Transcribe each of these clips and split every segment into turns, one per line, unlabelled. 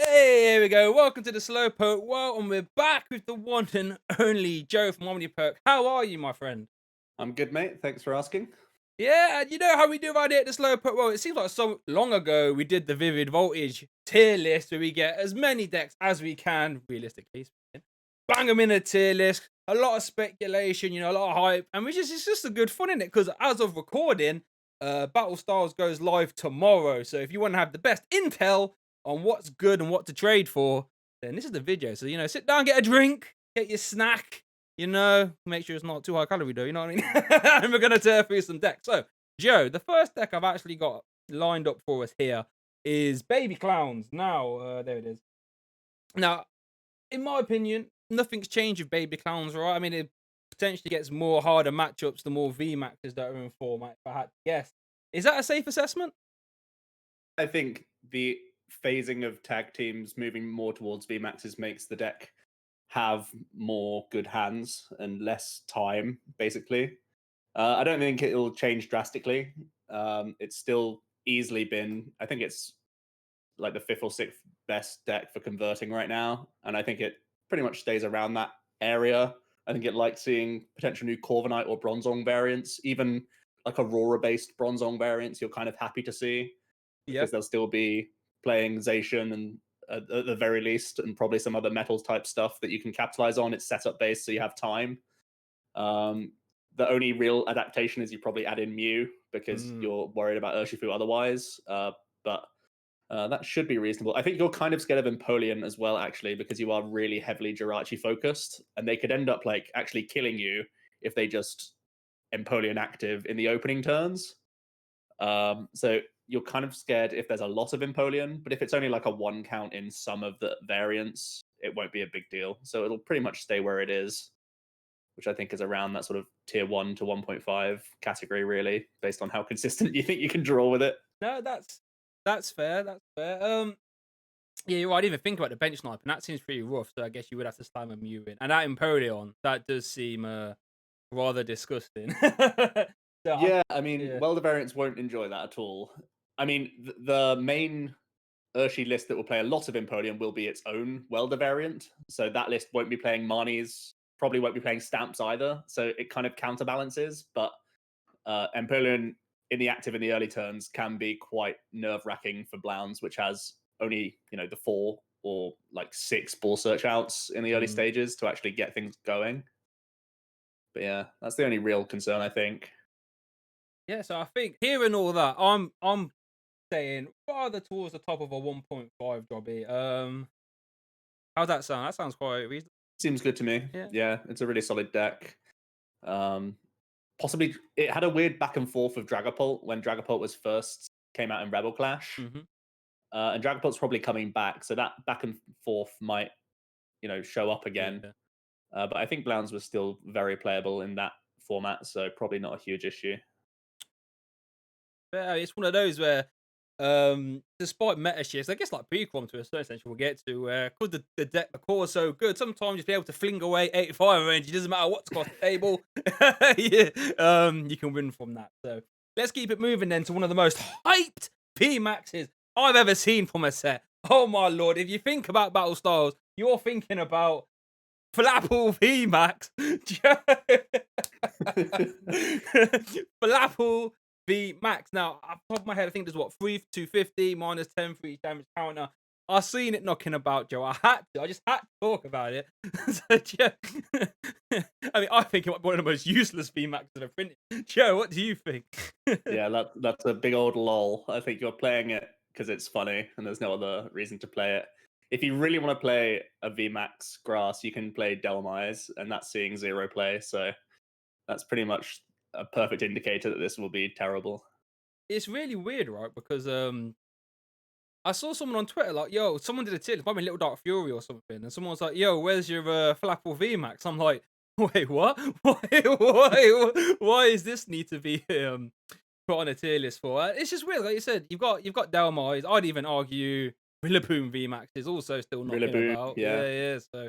Hey, here we go. Welcome to the Slowpoke World, and we're back with the one and only Joe from OmniPerk. How are you, my friend?
I'm good, mate. Thanks for asking.
Yeah, and you know how we do around here at the Slowpoke World. It seems like so long ago we did the Vivid Voltage tier list where we get as many decks as we can, realistically speaking. Bang them in a tier list. A lot of speculation, a lot of hype, and it's just a good fun in it. Because as of recording, Battle Styles goes live tomorrow. So if you want to have the best intel on what's good and what to trade for, then this is the video. So sit down, get a drink, get your snack. Make sure it's not too high calorie though. You know what I mean? And we're gonna tear through some decks. So Joe, the first deck I've actually got lined up for us here is Baby Clowns. Now, there it is. Now, in my opinion, nothing's changed with Baby Clowns, right? I mean, it potentially gets more harder matchups the more VMAXs that are in format, if I had to guess. Is that a safe assessment?
I think the phasing of tag teams moving more towards VMAXs makes the deck have more good hands and less time, basically. I don't think it'll change drastically. It's still easily been, I think it's like the fifth or sixth best deck for converting right now. And I think it pretty much stays around that area. I think it likes seeing potential new Corviknight or Bronzong variants, even like Aurora based Bronzong variants, you're kind of happy to see
Yep.
because they'll still be playing Zacian and at the very least, and probably some other metals type stuff that you can capitalize on. It's setup based, so you have time. Um, the only real adaptation is you probably add in Mew because
Mm.
you're worried about Urshifu otherwise. But that should be reasonable. I think you're kind of scared of Empoleon as well, actually, because you are really heavily Jirachi focused, and they could end up like actually killing you if they just Empoleon active in the opening turns. So you're kind of scared if there's a lot of Empoleon, but if it's only like a one count in some of the variants, it won't be a big deal. So it'll pretty much stay where it is, which I think is around that sort of tier 1 to 1.5 category, really, based on how consistent you think you can draw with it.
No, that's fair. That's fair. Yeah, you're right. I didn't even think about the bench snipe, and that seems pretty rough. So I guess you would have to slam a Mew in, and that Empoleon that does seem rather disgusting. So
Yeah, I mean,
yeah,
Welder variants won't enjoy that at all. I mean, the main Urshi list that will play a lot of Empoleon will be its own Welder variant. So that list won't be playing Marnies, probably won't be playing Stamps either. So it kind of counterbalances. But Empoleon in the active in the early turns can be quite nerve wracking for Blounds, which has only, the 4 or like 6 ball search outs in the early
mm,
stages to actually get things going. But yeah, that's the only real concern, I think.
yeah. So I think hearing all that, I'm saying rather towards the top of a 1.5 jobby. How's that sound? That sounds quite reasonable.
Seems good to me.
Yeah.
Yeah, it's a really solid deck. Um, Possibly it had a weird back and forth with Dragapult when Dragapult was first came out in Rebel Clash.
Hmm.
And Dragapult's probably coming back, so that back and forth might, show up again.
Yeah.
But I think Blounds was still very playable in that format, so probably not a huge issue.
Yeah, it's one of those where, despite meta shifts, I guess like Pikarom to a certain extent we'll get to, where because the deck, the core is so good, sometimes you'll be able to fling away 85 range. It doesn't matter what's across the table. Yeah, you can win from that. So let's keep it moving then to one of the most hyped VMAXs I've ever seen from a set. Oh my lord! If you think about Battle Styles, you're thinking about Flapple VMax. Flapple VMax. Now, off the top of my head, I think there's what 3 250 minus 10 for each damage counter. I've seen it knocking about, Joe. I just had to talk about it. So, Joe, I mean, I think it might be one of the most useless VMAX that I've printed. Joe, what do you think?
Yeah, that's a big old lol. I think you're playing it because it's funny, and there's no other reason to play it. If you really want to play a VMAX grass, you can play Delmise, and that's seeing 0 play. So that's pretty much a perfect indicator that this will be terrible.
It's really weird, right? Because I saw someone on Twitter like, "Yo, someone did a tier, probably Little Dark Fury or something," and someone was like, "Yo, where's your Flapple VMAX?" I'm like, "Wait, what? Why is this need to be put on a tier list for?" It's just weird, like you said. You've got Delmise. I'd even argue Rillaboom VMAX is also still knocking
Rillaboom,
about.
yeah.
Yeah, yeah. So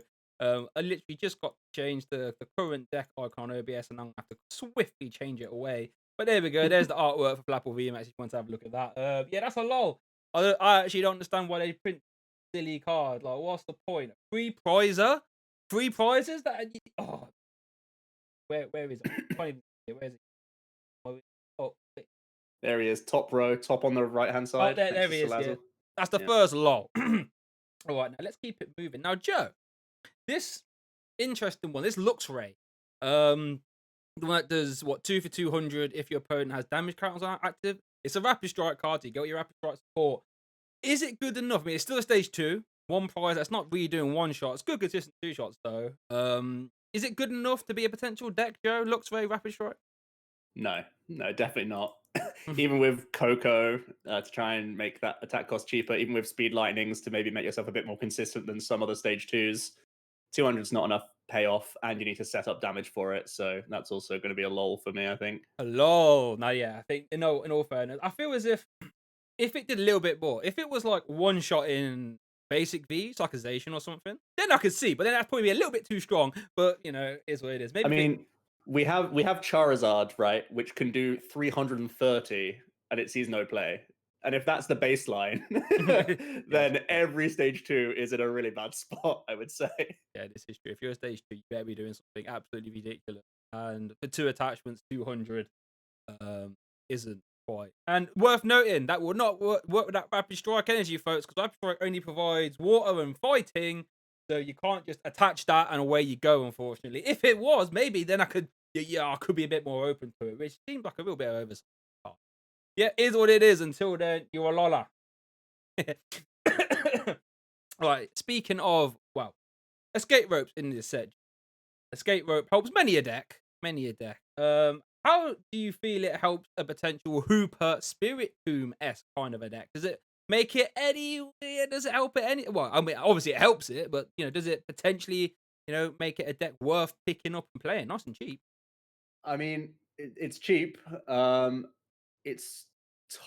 I literally just got to change the current deck icon on OBS, and I'm gonna have to swiftly change it away. But there we go. There's the artwork for Flapple VMAX. If you want to have a look at that, yeah, that's a lol. I actually don't understand why they print silly card. Like, what's the point? Free prizes that. Oh, where is it? I can't even see it. Where is it? Oh,
There he is, top row, top on the right-hand
oh,
side.
there
next
he
to
is. Yeah,
Salazzle.
that's the
Yeah.
first lol. All right, now let's keep it moving. Now, Joe, this interesting one. This Luxray, the one that does what 2 for 200 if your opponent has damage counters active. It's a rapid strike card. So you get your rapid strike support. Is it good enough? I mean, it's still a stage 2. One prize. That's not really doing one shot. It's good, consistent 2 shots though. Is it good enough to be a potential deck, Joe? Luxray rapid strike?
No, definitely not. Even with Koko to try and make that attack cost cheaper, even with Speed Lightnings to maybe make yourself a bit more consistent than some other stage 2s, 200 is not enough payoff, and you need to set up damage for it. So that's also going to be a lull for me, I think.
A lol. Now, yeah, I think in all fairness, I feel as if it did a little bit more, if it was like one shot in basic Vs, like a Zacian or something, then I could see. But then that'd probably be a little bit too strong. But you know, is what it is. Maybe
I mean, we have Charizard, right, which can do 330 and it sees no play. And if that's the baseline, then every stage 2 is in a really bad spot, I would say.
Yeah, this is true. If you're a stage 2, you better be doing something absolutely ridiculous. And for 2 attachments, 200 isn't quite. And worth noting, that will not work with that rapid strike energy, folks, because rapid strike only provides water and fighting. So you can't just attach that and away you go, unfortunately. If it was, maybe then I could be a bit more open to it, which seems like a little bit of oversight. Yeah, is what it is. Until then, you're a loller. Right, speaking of, well, escape ropes in this set. Escape rope helps many a deck. How do you feel it helps a potential Hoopa Spirittomb-esque kind of a deck? Does it make it any? Does it help it any? Well, I mean, obviously it helps it, but you know, does it potentially, make it a deck worth picking up and playing, nice and cheap?
I mean, it's cheap. It's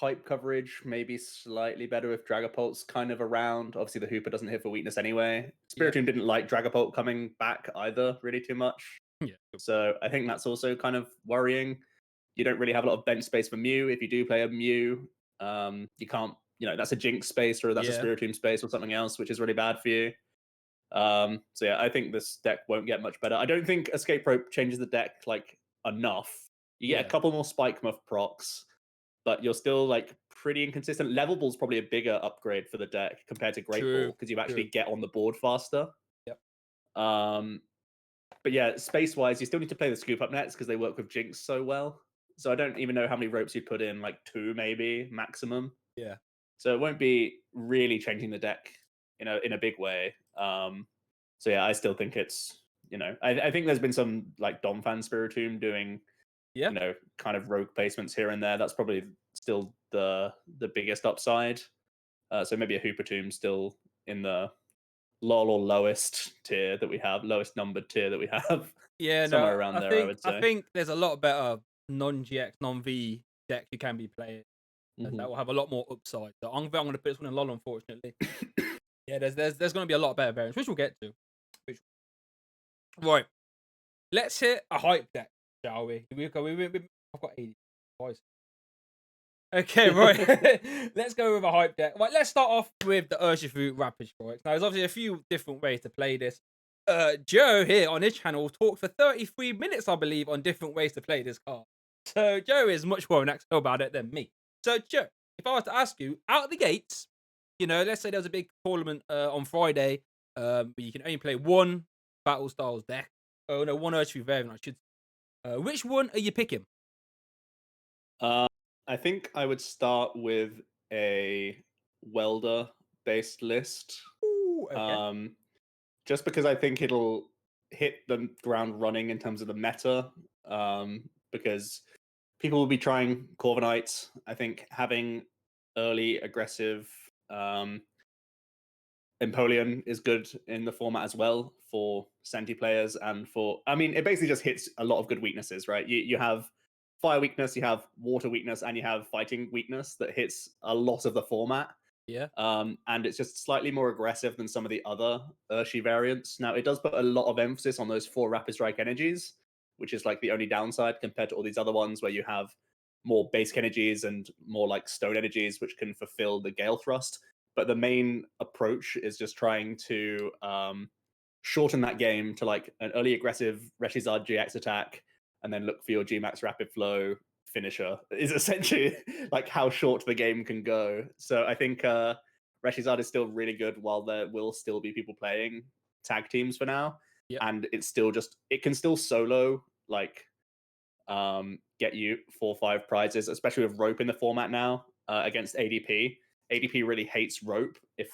type coverage maybe slightly better if Dragapult's kind of around. Obviously, the Hooper doesn't hit for weakness anyway.
Yeah.
Spiritomb didn't like Dragapult coming back either, really too much.
Yeah.
So I think that's also kind of worrying. You don't really have a lot of bench space for Mew. If you do play a Mew, you can't. That's a Jinx space or that's a Spiritomb space or something else, which is really bad for you. So yeah, I think this deck won't get much better. I don't think Escape Rope changes the deck like enough. You get a couple more Spike Muff procs, but you're still like pretty inconsistent. Level Ball's probably a bigger upgrade for the deck compared to Great Ball because you actually get on the board faster.
Yep.
But yeah, space-wise, you still need to play the Scoop Up nets because they work with Jinx so well. So I don't even know how many ropes you'd put in, like 2 maybe maximum.
Yeah.
So it won't be really changing the deck in a big way. So yeah, I still think it's I think there's been some like Domfan Spiritomb doing kind of rogue placements here and there. That's probably still the biggest upside. So maybe a Hoopa Tomb still in the lol or lowest tier that we have, lowest numbered tier that we have.
Yeah,
somewhere around there, I would say.
I think there's a lot better non-GX, non-V deck you can be playing. That will have a lot more upside. So I'm going to put this one in LOL, unfortunately. Yeah, there's going to be a lot better variants, which we'll get to. Right. Let's hit a hype deck, shall we? I've got 80 twice. Okay, right. Let's go with a hype deck. Right, let's start off with the Urshifu Rapid Strikes. Now, there's obviously a few different ways to play this. Joe here on his channel talked for 33 minutes, I believe, on different ways to play this card. So Joe is much more an expert about it than me. So Joe, if I was to ask you, out of the gates, let's say there was a big tournament on Friday, where you can only play one Battle Styles deck. Oh no, one Urshifu variant, I should. Which one are you picking?
I think I would start with a Welder-based list.
Ooh, okay.
Just because I think it'll hit the ground running in terms of the meta. Because people will be trying Corviknight. I think having early aggressive Empoleon is good in the format as well for Senti players and it basically just hits a lot of good weaknesses, right? You have fire weakness, you have water weakness, and you have fighting weakness that hits a lot of the format.
Yeah.
And it's just slightly more aggressive than some of the other Urshi variants. Now, it does put a lot of emphasis on those 4 Rapid Strike energies, which is like the only downside compared to all these other ones where you have more basic energies and more like stone energies, which can fulfill the Gale Thrust. but the main approach is just trying to shorten that game to like an early aggressive Reshizard GX attack, and then look for your Gmax Rapid Flow finisher. Is essentially like how short the game can go. So I think Reshizard is still really good, while there will still be people playing tag teams for now.
Yep.
And it's still just, it can still solo like get you 4 or 5 prizes, especially with rope in the format now against ADP. ADP really hates rope if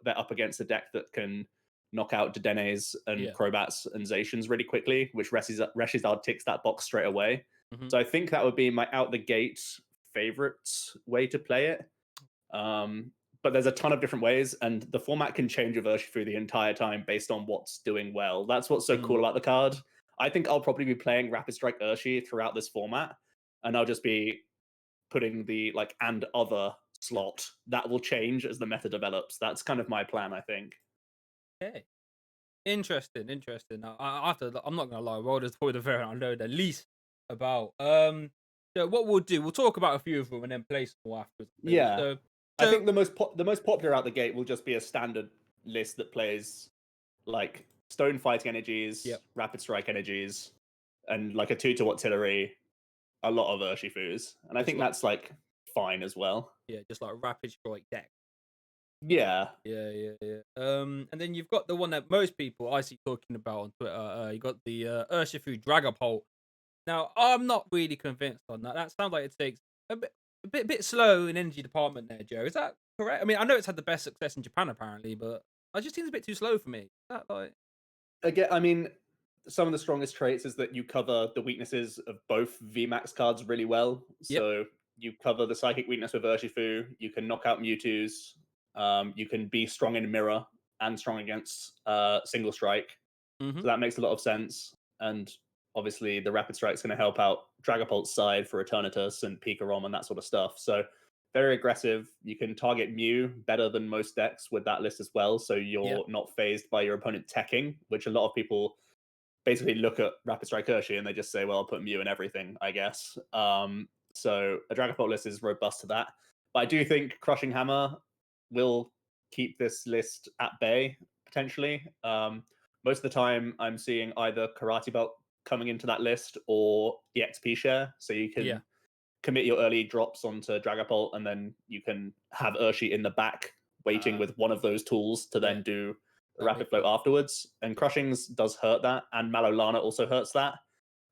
they're up against a deck that can knock out Dedenes and Crobats and Zacians really quickly, which Reshizard ticks that box straight away. So I think that would be my out the gate favorite way to play it. But there's a ton of different ways, and the format can change with Urshifu the entire time based on what's doing well. That's what's so cool about the card. I think I'll probably be playing Rapid Strike Urshi throughout this format, and I'll just be putting the like and other slot. That will change as the meta develops. That's kind of my plan, I think.
Okay. Interesting. I'm not gonna lie, Welder's probably the variant I know the least about. So what we'll do, we'll talk about a few of them and then play some more afterwards.
Yeah.
So
I think the most popular out the gate will just be a standard list that plays like Stone Fighting energies, Rapid Strike energies, and like a 2/2 Octillery, a lot of Urshifus, and I think that's like fine as well.
Yeah, just like Rapid Strike deck.
Yeah.
And then you've got the one that most people I see talking about on Twitter. You got the Urshifu Dragapult. Now, I'm not really convinced on that. That sounds like it takes a bit slow in energy department there, Joe. Is that correct? I mean, I know it's had the best success in Japan apparently, but I just think it's a bit too slow for me. Is that like?
Again, I mean, some of the strongest traits is that you cover the weaknesses of both VMAX cards really well. So you cover the psychic weakness with Urshifu. You can knock out Mewtwo's. You can be strong in Mirror and strong against Single Strike. So that makes a lot of sense. And obviously, the Rapid Strike's going to help out Dragapult's side for Eternatus and Pikarom and that sort of stuff. So very aggressive. You can target Mew better than most decks with that list as well. So you're not phased by your opponent teching, which a lot of people basically look at Rapid Strike Urshi and they just say, well, I'll put Mew in everything, I guess. So a Dragapult list is robust to that. But I do think Crushing Hammer will keep this list at bay, potentially. Most of the time, I'm seeing either Karate Belt coming into that list or the XP share. So you can commit your early drops onto Dragapult, and then you can have Urshi in the back waiting with one of those tools to then do the Rapid Flow afterwards. And Crushings does hurt that, and Malolana also hurts that.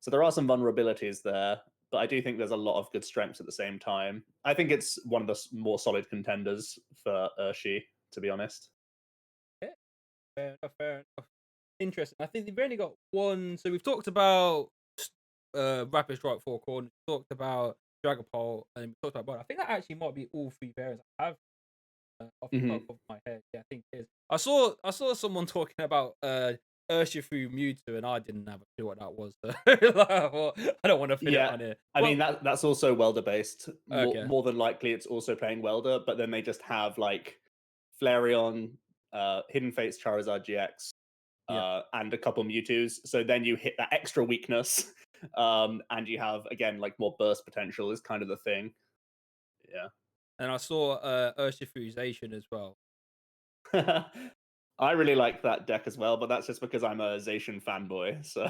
So there are some vulnerabilities there, but I do think there's a lot of good strengths at the same time. I think it's one of the more solid contenders for Urshi, to be honest.
Yeah, fair enough. Interesting. I think they've only got one. So we've talked about Rapid Strike 4 corners, talked about Dragapult, and we talked about Bond. I think that actually might be all 3 variants I have off the top of my head. Yeah, I think it is. I saw someone talking about Urshifu Mewtwo, and I didn't have a clue what that was. So I don't want to fit it on here.
I mean that's also Welder based. More than likely, it's also playing Welder, but then they just have like Flareon, Hidden Fates, Charizard GX, and a couple Mewtwo's. So then you hit that extra weakness, and you have again like more burst potential is kind of the thing. Yeah.
And I saw Urshifu Zacian as well.
I really like that deck as well, but that's just because I'm a Zacian fanboy. So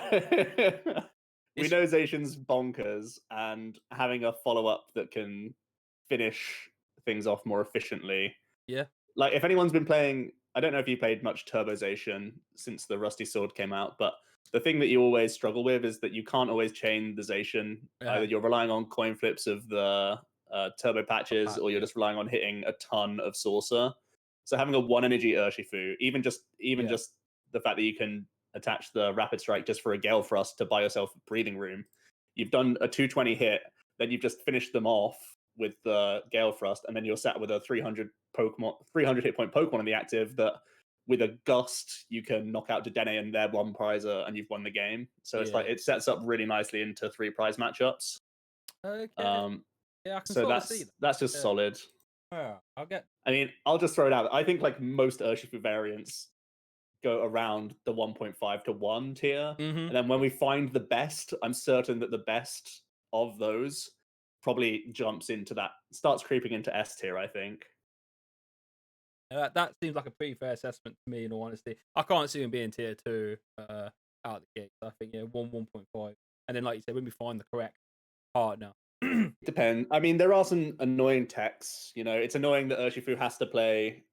we know Zacian's bonkers, and having a follow-up that can finish things off more efficiently.
Yeah.
Like if anyone's been playing, I don't know if you played much Turbo Zacian since the Rusty Sword came out, but the thing that you always struggle with is that you can't always chain the Zacian. Either you're relying on coin flips of the turbo patches, or you're just relying on hitting a ton of Saucer. So having a 1 energy Urshifu, even just the fact that you can attach the Rapid Strike just for a Gale Thrust to buy yourself breathing room, you've done a 220 hit, then you've just finished them off with the Gale Thrust, and then you're sat with a 300 hit point Pokemon in the active that with a Gust you can knock out Dedenne and their 1 prizer, and you've won the game. So it's like it sets up really nicely into 3 prize matchups.
Okay. Yeah, I can
so
see that.
That's just solid. I mean, I'll just throw it out. I think like most Urshifu variants go around the 1.5 to 1 tier. And then when we find the best, I'm certain that the best of those probably jumps into that, starts creeping into S tier, I think.
That seems like a pretty fair assessment to me, in all honesty. I can't see him being tier 2 out the gate. I think 1.5, and then like you said, when we find the correct partner.
Depend. I mean, there are some annoying techs. You know, it's annoying that Urshifu has to play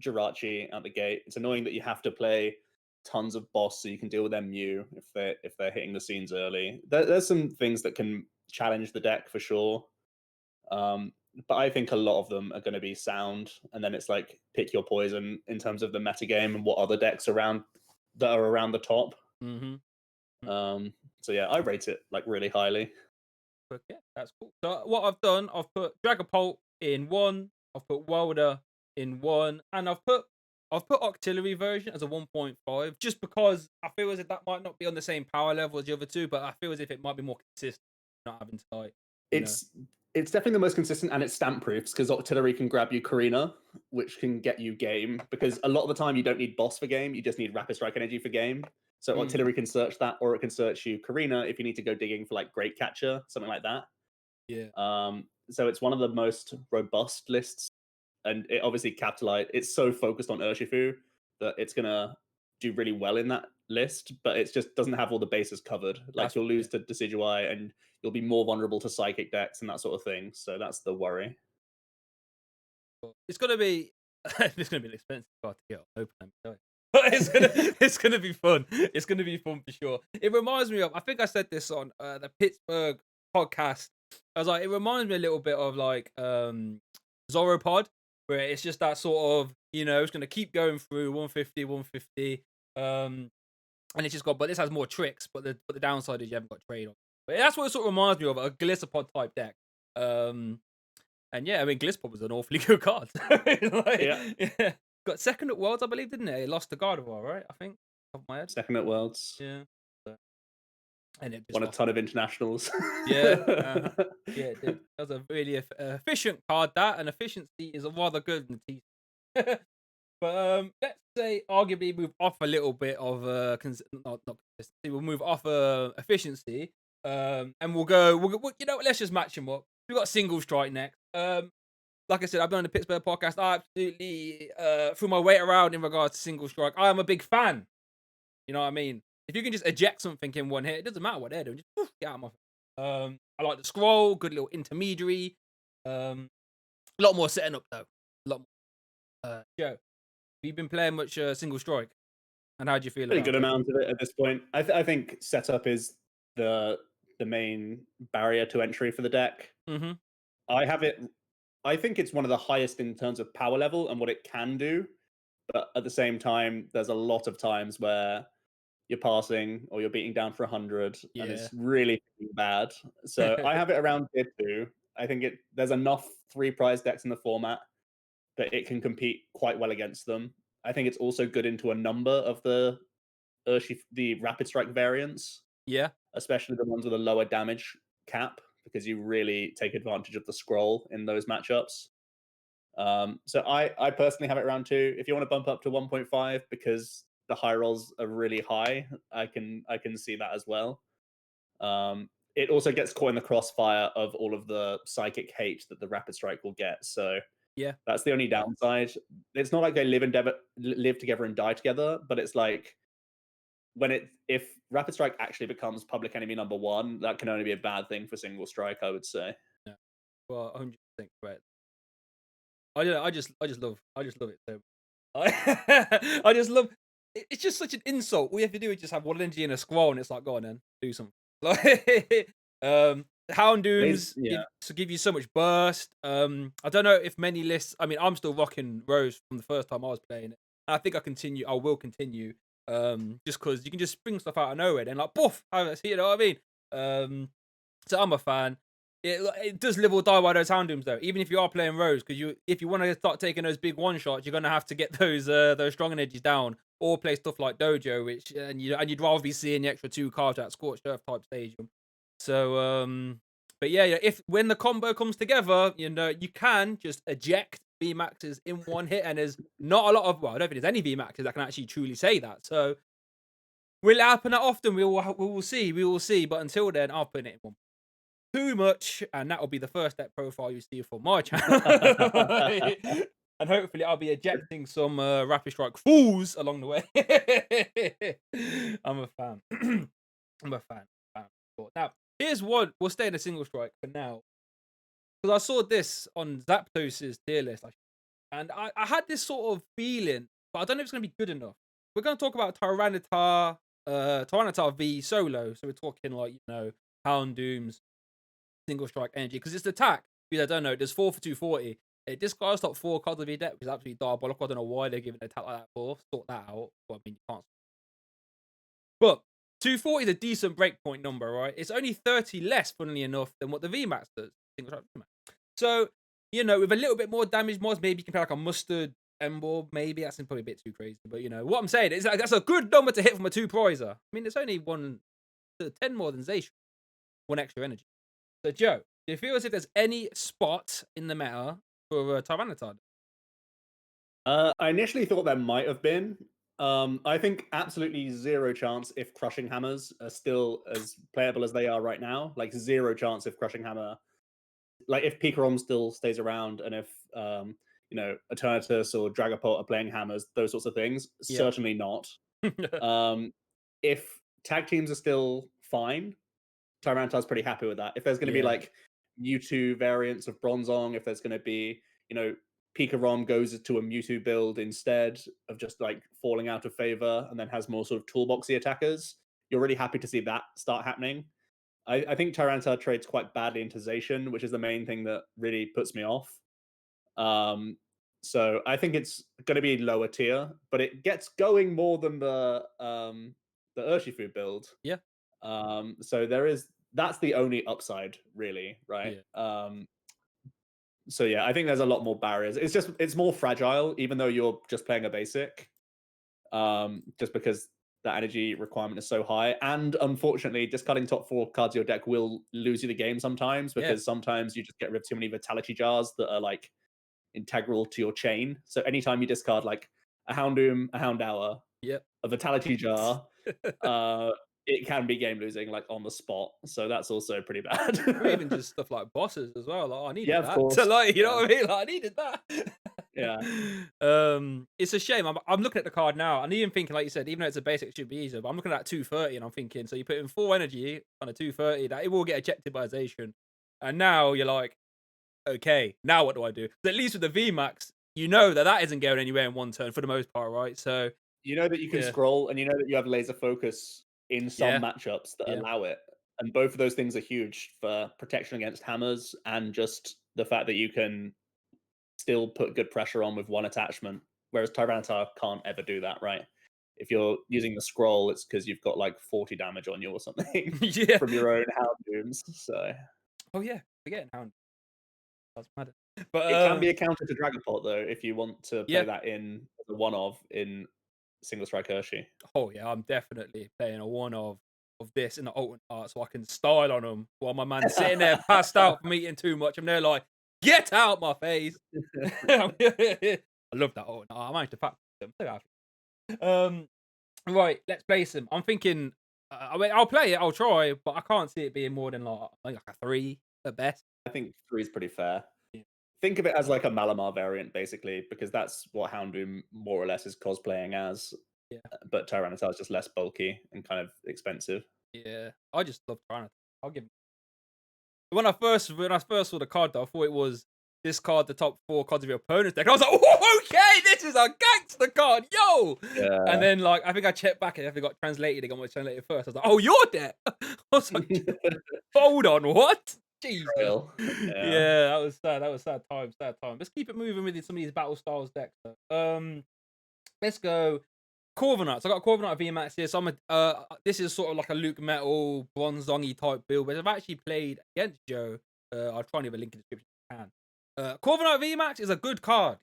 Jirachi at the gate. It's annoying that you have to play tons of boss so you can deal with their Mew if they're hitting the scenes early. There's some things that can challenge the deck for sure. But I think a lot of them are going to be sound, and then it's like pick your poison in terms of the metagame and what other decks around that are around the top. So yeah, I rate it like really highly.
But yeah, that's cool. So what I've done, I've put Dragapult in 1, I've put Welder in 1, and I've put Octillery version as a 1.5, just because I feel as if that might not be on the same power level as the other two, but I feel as if it might be more consistent, not having to like.
It's definitely the most consistent, and it's stamp proofs because Octillery can grab you Karina, which can get you game. Because a lot of the time you don't need boss for game, you just need Rapid Strike energy for game. So Octillery can search that, or it can search you Karina if you need to go digging for like Great Catcher, something like that.
Yeah.
So it's one of the most robust lists, and it obviously it's so focused on Urshifu that it's gonna do really well in that list, but it just doesn't have all the bases covered. Like you'll lose to Decidueye, and you'll be more vulnerable to psychic decks and that sort of thing. So that's the worry.
It's gonna be it's gonna be an expensive card to get open. Let me tell you. But it's gonna be fun. It's gonna be fun for sure. It reminds me of, I think I said this on the Pittsburgh podcast. I was like, it reminds me a little bit of like Zoropod, where it's just that sort of, it's gonna keep going through 150, 150. And it's just got, but this has more tricks, but the downside is you haven't got trade on. But that's what it sort of reminds me of, a Glisopod type deck. And yeah, I mean, Glisopod was an awfully good card. Yeah. Got second at Worlds, I believe, didn't it? It lost to Gardevoir, right? I think, off my head.
Second at Worlds.
Yeah. So, and it
won a ton of internationals.
Yeah. Yeah, it did. That was a really efficient card, that, and efficiency is rather good in the T. But let's say arguably move off a little bit of not consistency. We'll move off efficiency, and we'll go. Let's just match them up. We've got Single Strike next. Like I said, I've been on the Pittsburgh podcast. I absolutely threw my weight around in regards to Single Strike. I am a big fan. You know what I mean? If you can just eject something in one hit, it doesn't matter what they're doing. Just get out of my face. I like the scroll. Good little intermediary. A lot more setting up though. A lot more. Joe, have you been playing much Single Strike? And how do you feel
Pretty
about
good
it?
amount of it at this point. I think setup is the main barrier to entry for the deck.
Mm-hmm.
I think it's one of the highest in terms of power level and what it can do. But at the same time, there's a lot of times where you're passing or you're beating down for 100 and it's really bad. So I have it around tier 2. I think there's enough 3 prize decks in the format that it can compete quite well against them. I think it's also good into a number of the Rapid Strike variants.
Yeah.
Especially the ones with a lower damage cap, because you really take advantage of the scroll in those matchups. So I personally have it around 2. If you want to bump up to 1.5 because the high rolls are really high, I can see that as well. It also gets caught in the crossfire of all of the psychic hate that the Rapid Strike will get. So
yeah,
that's the only downside. It's not like they live together and die together, but it's like if Rapid Strike actually becomes public enemy number 1, that can only be a bad thing for Single Strike, I would say.
Yeah. Well, 100% correct. I just love it so much. I just love it's just such an insult. All you have to do is just have one energy and a squall, and it's like, go on then, do something. Like Houndooms give you so much burst. I don't know if many lists. I mean, I'm still rocking Rose from the first time I was playing it. And I think I will continue. Just because you can just spring stuff out of nowhere and like poof, you know what I mean? So I'm a fan. It does live or die by those Houndooms though. Even if you are playing Rose, because if you want to start taking those big one shots, you're gonna have to get those strong energies down, or play stuff like Dojo, which and you'd rather be seeing the extra 2 cards at Scorched Earth type stadium. So but yeah, when the combo comes together, you can just eject VMAXs in one hit, and there's not a lot of, I don't think there's any VMAXs that can actually truly say that. So will it happen that often? We will see. But until then, I'll put it in one. Too much, and that will be the first deck profile you see for my channel. And hopefully I'll be ejecting some Rapid Strike fools along the way. I'm a fan. I'm a fan. Now, here's one. We'll stay in a single strike for now. Because I saw this on Zapdos' tier list. And I had this sort of feeling, but I don't know if it's going to be good enough. We're going to talk about Tyranitar V solo. So we're talking like, Houndoom's single strike energy. Because it's the attack. Because I don't know, there's 4 for 240. It discards top 4 cards of your deck, which is absolutely diabolical. I don't know why they're giving an attack like that for. Sort that out. Well, I mean, you can't. But 240 is a decent breakpoint number, right? It's only 30 less, funnily enough, than what the VMAX does. Single strike VMAX. So, with a little bit more damage mods, maybe you can play like a Mustard Ember, maybe. That's probably a bit too crazy. But, what I'm saying is like, that's a good number to hit from a 2-prizer. I mean, it's only 1 to 10 more than Zacian. 1 extra energy. So, Joe, do you feel as if there's any spot in the meta for Tyranitar?
I initially thought there might have been. I think absolutely zero chance if Crushing Hammers are still as playable as they are right now. Like, zero chance if Crushing Hammer, like if Pikarom still stays around, and if Eternatus or Dragapult are playing hammers, those sorts of things.
Yep.
Certainly not. If tag teams are still fine, Tyranitar's pretty happy with that. If there's going to be like Mewtwo variants of Bronzong, if there's going to be, Pikarom goes to a Mewtwo build instead of just like falling out of favor and then has more sort of toolboxy attackers, you're really happy to see that start happening. I think Tyranitar trades quite badly into Zacian, which is the main thing that really puts me off. So I think it's going to be lower tier, but it gets going more than the Urshifu build.
Yeah.
So that's the only upside, really, right?
Yeah.
So yeah, I think there's a lot more barriers. It's more fragile, even though you're just playing a basic. Just because that energy requirement is so high, and unfortunately, discarding top 4 cards of your deck will lose you the game sometimes, because sometimes you just get rid of too many Vitality Jars that are like integral to your chain. So anytime you discard like a Houndoom, a Houndour, a Vitality Jar, it can be game losing like on the spot. So that's also pretty bad.
Or even just stuff like bosses as well. Like, I needed
of
that.
course.
So like, you know what I mean? Like, I needed that.
Yeah.
It's a shame. I'm looking at the card now, and even thinking, like you said, even though it's a basic, it should be easier. But I'm looking at 230, and I'm thinking, so you put in 4 energy on a 230, that it will get ejected by Zacian. And now you're like, okay, now what do I do? But at least with the VMAX, you know that isn't going anywhere in 1 turn for the most part, right? So
you know that you can scroll, and you know that you have laser focus in some matchups that allow it. And both of those things are huge for protection against hammers, and just the fact that you can still put good pressure on with 1 attachment, whereas Tyranitar can't ever do that, right? If you're using the scroll, it's because you've got like 40 damage on you or something from your own Houndooms. So,
forgetting Hound. That's mad. But
it can be a counter to Dragapult though, if you want to play that in the one of in single strike Hershey.
Oh yeah, I'm definitely playing a one of this in the alternate art, so I can style on them while my man's sitting there passed out from eating too much, and they're like, "Get out my face!" I love that alternate art. I managed to pack them. So happy. Right, let's place them. I'm thinking, I mean, I'll play it, I'll try, but I can't see it being more than like a 3 at best.
I think 3 is pretty fair. Think of it as like a Malamar variant, basically, because that's what Houndoom more or less is cosplaying as. But Tyranitar is just less bulky and kind of expensive.
Yeah, I just love Tyranitar. I'll give him. When I first saw the card, though, I thought it was discard the top 4 cards of your opponent's deck. I was like, oh, okay, this is a gangster card, yo!
Yeah.
And then, like, I think I checked back and I think it got translated. It got translated first. I was like, oh, your deck? I was like, hold on, what? Jesus. Yeah, that was sad. That was sad time. Sad time. Let's keep it moving with some of these battle styles decks. Let's go. Corviknight. So I got Corviknight VMAX here. So this is sort of like a Luke Metal Bronzong type build, but I've actually played against Joe. I'll try and leave a link in the description if I can. Corviknight VMAX is a good card.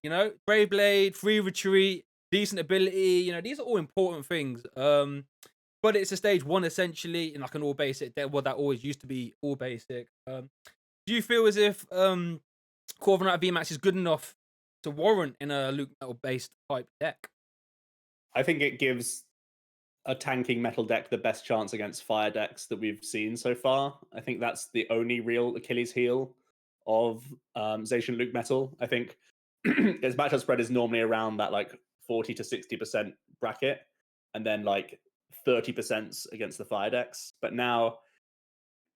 Brave Blade, free retreat, decent ability. These are all important things. But it's a stage 1 essentially, in like an all basic deck. Well, that always used to be all basic. Do you feel as if Corviknight VMAX is good enough to warrant in a Luke Metal based type deck?
I think it gives a tanking metal deck the best chance against fire decks that we've seen so far. I think that's the only real Achilles heel of Zacian Luke Metal. I think his matchup spread is normally around that like 40 to 60% bracket, and then like 30% against the fire decks. But now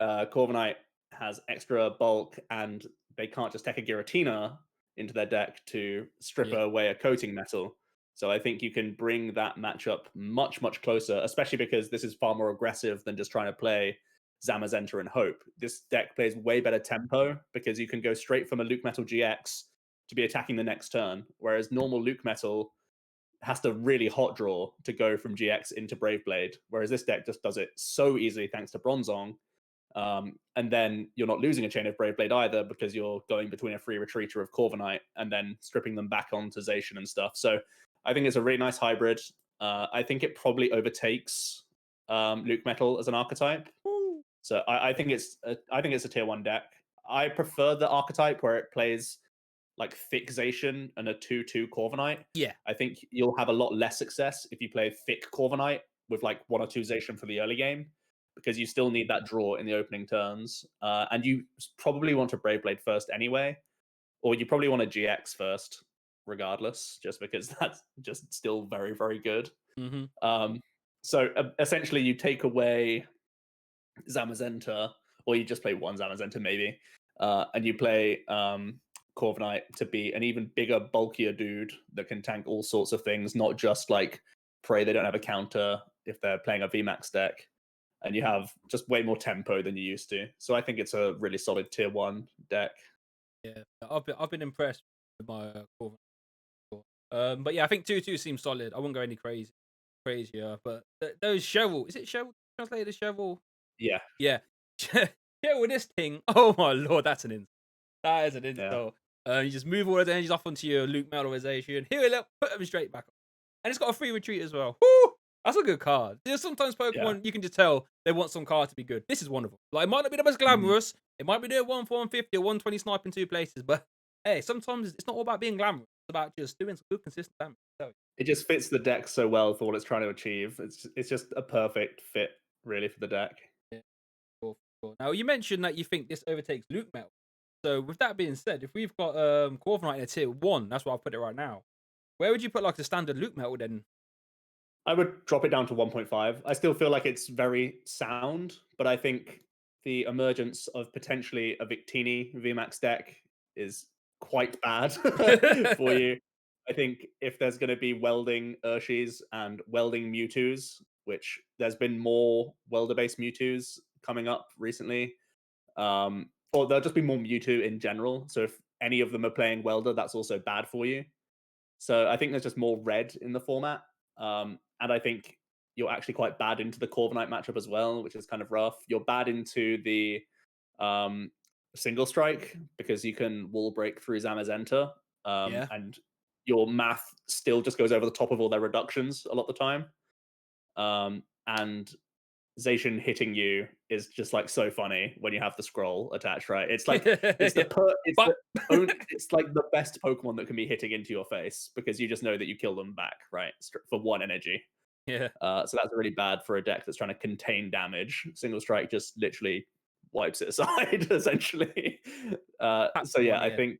Corviknight has extra bulk, and they can't just take a Giratina into their deck to strip
Yeah.
away a coating metal. So I think you can bring that matchup much, much closer, especially because this is far more aggressive than just trying to play Zamazenta and Hope. This deck plays way better tempo because you can go straight from a Luke Metal GX to be attacking the next turn, whereas normal Luke Metal has to really hot draw to go from GX into Brave Blade, whereas this deck just does it so easily thanks to Bronzong. And then you're not losing a chain of Brave Blade either because you're going between a free retreater of Corviknight and then stripping them back onto Zacian and stuff. So I think it's a really nice hybrid. I think it probably overtakes Luke Metal as an archetype. So I think it's a tier 1 deck. I prefer the archetype where it plays like thick Zacian and a 2/2 Corviknight.
Yeah.
I think you'll have a lot less success if you play thick Corviknight with like 1 or 2 Zacian for the early game, because you still need that draw in the opening turns. And you probably want a Brave Blade first anyway, or you probably want a GX first, regardless, just because that's just still very, very good. So essentially, you take away Zamazenta, or you just play one Zamazenta maybe, and you play Corviknight to be an even bigger, bulkier dude that can tank all sorts of things, not just like pray they don't have a counter if they're playing a VMAX deck. And you have just way more tempo than you used to. So I think it's a really solid tier 1 deck.
Yeah, I've been impressed with my Corviknight. But yeah, I think 2/2 seems solid. I wouldn't go any crazier. But those Shovel, is it Shovel? Translated as Shovel?
Yeah.
Yeah. Shovel with this thing. Oh my lord, that's an insult. That is an insult. You just move all those energies off onto your Luke Metalization, heal up, put them straight back up. And it's got a free retreat as well. Woo! That's a good card. There's sometimes Pokemon you can just tell they want some card to be good. This is one of them. Like, it might not be the most glamorous. It might be doing 1 for 150 or 120 snipe in 2 places, but hey, sometimes it's not all about being glamorous. It's about just doing some good, consistent damage. So,
It just fits the deck so well for what it's trying to achieve. It's just a perfect fit, really, for the deck.
yeah, cool. Now, you mentioned that you think this overtakes Luke Metal. So, with that being said, if we've got Corviknight in a tier 1, that's where I'll put it right now. Where would you put like the standard Luke Metal then?
I would drop it down to 1.5. I still feel like it's very sound, but I think the emergence of potentially a Victini VMAX deck is quite bad for you. I think if there's going to be welding Urshis and welding Mewtwo's, which there's been more welder-based Mewtwo's coming up recently, or there'll just be more Mewtwo in general. So if any of them are playing welder, that's also bad for you. So I think there's just more red in the format. And I think you're actually quite bad into the Corviknight matchup as well, which is kind of rough. You're bad into the single strike because you can wall break through Zamazenta. And your math still just goes over the top of all their reductions a lot of the time. And Zacian hitting you is just like so funny when you have the scroll attached, right? It's like it's like the best Pokemon that can be hitting into your face because you just know that you kill them back, right? For 1 energy.
Yeah.
So that's really bad for a deck that's trying to contain damage. Single strike just literally wipes it aside, essentially. So yeah, I think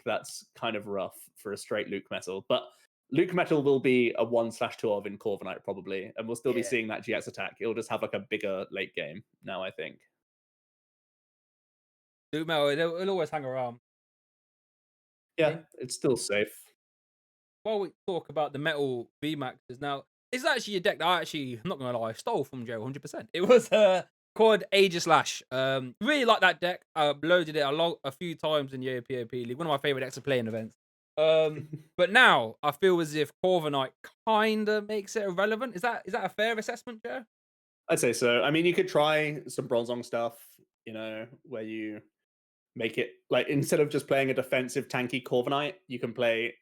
that's kind of rough for a straight Luke Metal, but Luke Metal will be a 1/2 of in Corviknight probably, and we'll still be seeing that GX attack. It'll just have like a bigger late game now, I think.
Luke Metal, it'll always hang around.
Yeah, it's still safe.
While we talk about the Metal VMAXs, now, it's actually a deck that I'm not going to lie, stole from Joe 100%. It was called Aegislash. Really like that deck. I loaded it a few times in the PoP League. One of my favorite decks to play in events. But now I feel as if Corviknight kind of makes it irrelevant. Is that a fair assessment, Joe?
I'd say so. I mean, you could try some Bronzong stuff, where you make it like instead of just playing a defensive tanky Corviknight, you can play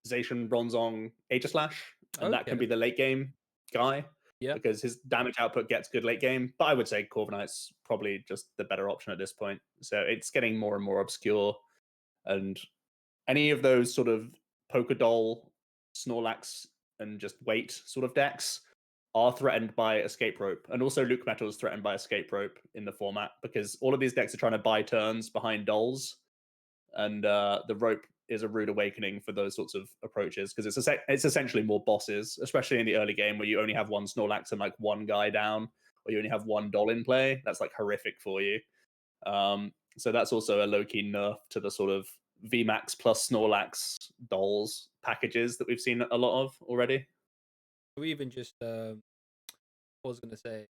Zacian Bronzong Aegislash, and that can be the late game guy.
Yeah.
Because his damage output gets good late game. But I would say Corviknight's probably just the better option at this point. So it's getting more and more obscure. And any of those sort of Pokedoll, Snorlax, and just wait sort of decks are threatened by Escape Rope. And also Luke Metal is threatened by Escape Rope in the format because all of these decks are trying to buy turns behind Dolls. And the rope is a rude awakening for those sorts of approaches because it's essentially more bosses, especially in the early game where you only have one Snorlax and like one guy down, or you only have one doll in play. That's like horrific for you. So that's also a low-key nerf to the sort of VMAX plus Snorlax dolls packages that we've seen a lot of already.
Or even just what was I gonna say?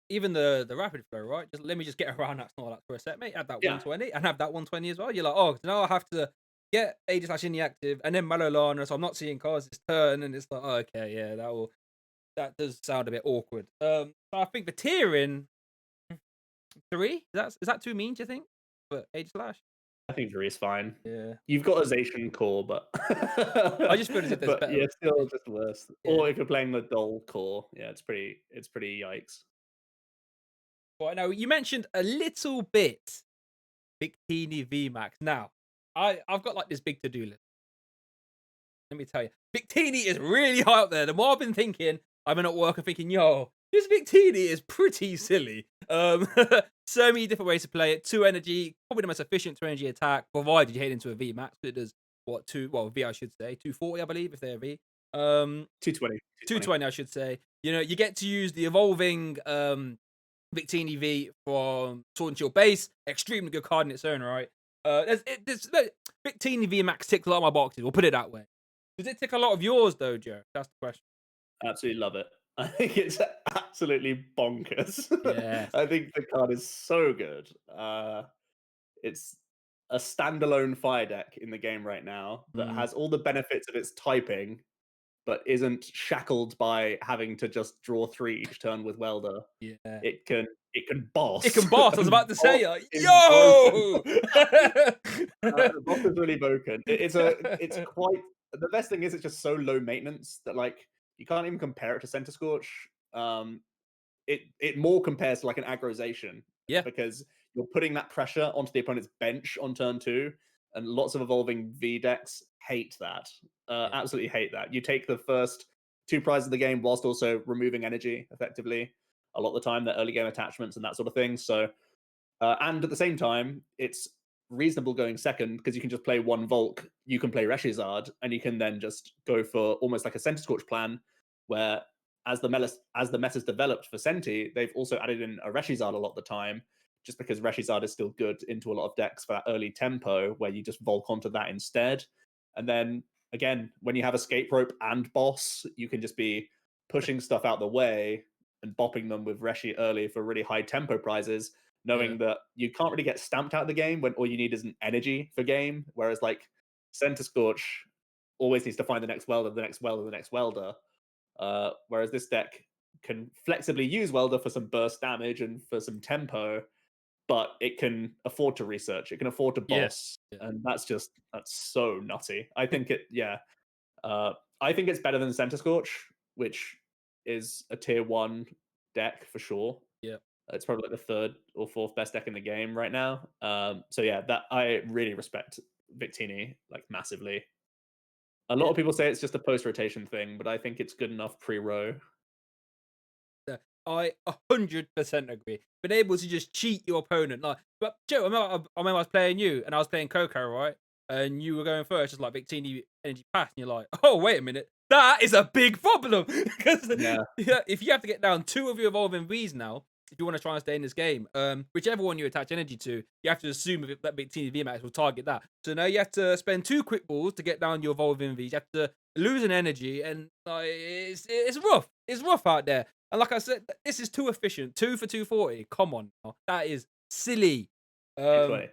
Even the rapid flow, right? Just let me just get around that Snorlax for a set, mate. Have that
Yeah,
120 and have that 120 as well. You're like, oh, now I have to get Aegislash in the active and then Malolana, so I'm not seeing cards this turn, and it's like, oh, okay, yeah, that does sound a bit awkward. So I think the tiering 3 is that too mean? Do you think for Aegislash?
I think Jury's fine.
Yeah,
You've got a Zacian core, but
I just feel as if there's
but
better.
yeah, still just worse.
Yeah.
Or if you're playing the doll core, yeah, it's pretty yikes.
Right now, you mentioned a little bit Victini VMAX. Now, I've got like this big to do list. Let me tell you, Victini is really high up there. The more I've been thinking, I've been at work and thinking, yo, this Victini is pretty silly. So many different ways to play it. 2 energy, probably the most efficient 2 energy attack, provided you hit into a VMAX. It does what V I should say, 240 I believe if they're a V.
220.
220 I should say. You know, you get to use the evolving Victini V from Sword and Shield base. Extremely good card in its own right. Victini VMAX ticks a lot of my boxes. We'll put it that way. Does it tick a lot of yours though, Joe? That's the question.
Absolutely love it. I think it's absolutely bonkers.
Yeah.
I think the card is so good. It's a standalone fire deck in the game right now that
Mm,
has all the benefits of its typing, but isn't shackled by having to just draw 3 each turn with Welder.
yeah.
It can
It
boss.
can boss. I was
And
about to
boss
say,
is broken.
yo.
The boss is really broken. It's quite the best thing is it's just so low maintenance that like you can't even compare it to Centiskorch. It more compares to like an aggro
Yeah.
because you're putting that pressure onto the opponent's bench on turn 2, and lots of evolving V decks hate that.
Yeah.
Absolutely hate that. You take the first 2 prizes of the game whilst also removing energy effectively. A lot of the time, they're early game attachments and that sort of thing. So, and at the same time, it's reasonable going second because you can just play 1 Volk, you can play Reshizard, and you can then just go for almost like a Centiskorch plan where as the meta's developed for Senti, they've also added in a Reshizard a lot of the time, just because Reshizard is still good into a lot of decks for that early tempo where you just Volk onto that instead. And then again, when you have Escape Rope and Boss, you can just be pushing stuff out the way and bopping them with Reshi early for really high tempo prizes,
Yeah.
knowing that you can't really get stamped out of the game when all you need is an energy for game. Whereas like Centiskorch always needs to find the next welder, the next welder, the next welder. Whereas this deck can flexibly use Welder for some burst damage and for some tempo, but it can afford to research. It can afford to
Yeah.
boss, and that's so nutty. I think I think it's better than Centiskorch, which is a tier 1 deck for sure.
Yeah.
It's probably like the 3rd or 4th best deck in the game right now. So yeah, that I really respect Victini like massively. A lot
Yeah.
of people say it's just a post rotation thing, but I think it's good enough pre-row.
Yeah. I 100% agree. Being able to just cheat your opponent, like, but Joe, I remember I was playing you and I was playing Koko, right? And you were going first, just like Victini energy pass, and you're like, oh wait a minute, that is a big problem because
Yeah,
yeah, if you have to get down 2 of your evolving V's now, if you want to try and stay in this game, whichever one you attach energy to, you have to assume that Victini VMAX will target that. So now you have to spend 2 quick balls to get down your evolving V's. You have to lose an energy, and like, it's rough. It's rough out there. And like I said, this is too efficient. 2 for 240. Come on now. That is silly. Um
220.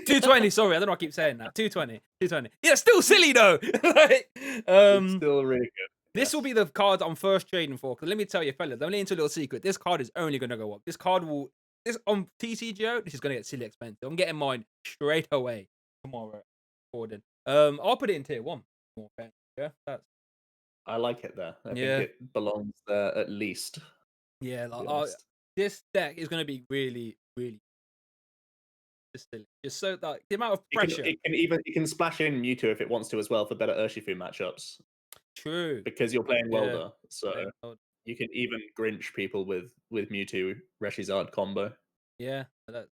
220, sorry, I don't know why I keep saying that. 220. 220. Yeah, still silly though. Like,
It's still really good.
this will
Yes.
be the card I'm first trading for. Because let me tell you, fellas, let me into a little secret. This card is only gonna go up. This card will this on TCGO, this is gonna get silly expensive. I'm getting mine straight away tomorrow. Gordon. I'll put it in tier 1. More fair. Yeah, that's
I like it there. I think
yeah.
it belongs there at least, to
Yeah,
be
like
honest.
this deck is gonna be really, really just silly. Just so like the amount of pressure.
It can splash in Mewtwo if it wants to as well for better Urshifu matchups
True.
because you're playing
Yeah.
Welder. So
Playing card.
you can even Grinch people with Mewtwo Reshizard combo.
Yeah. Like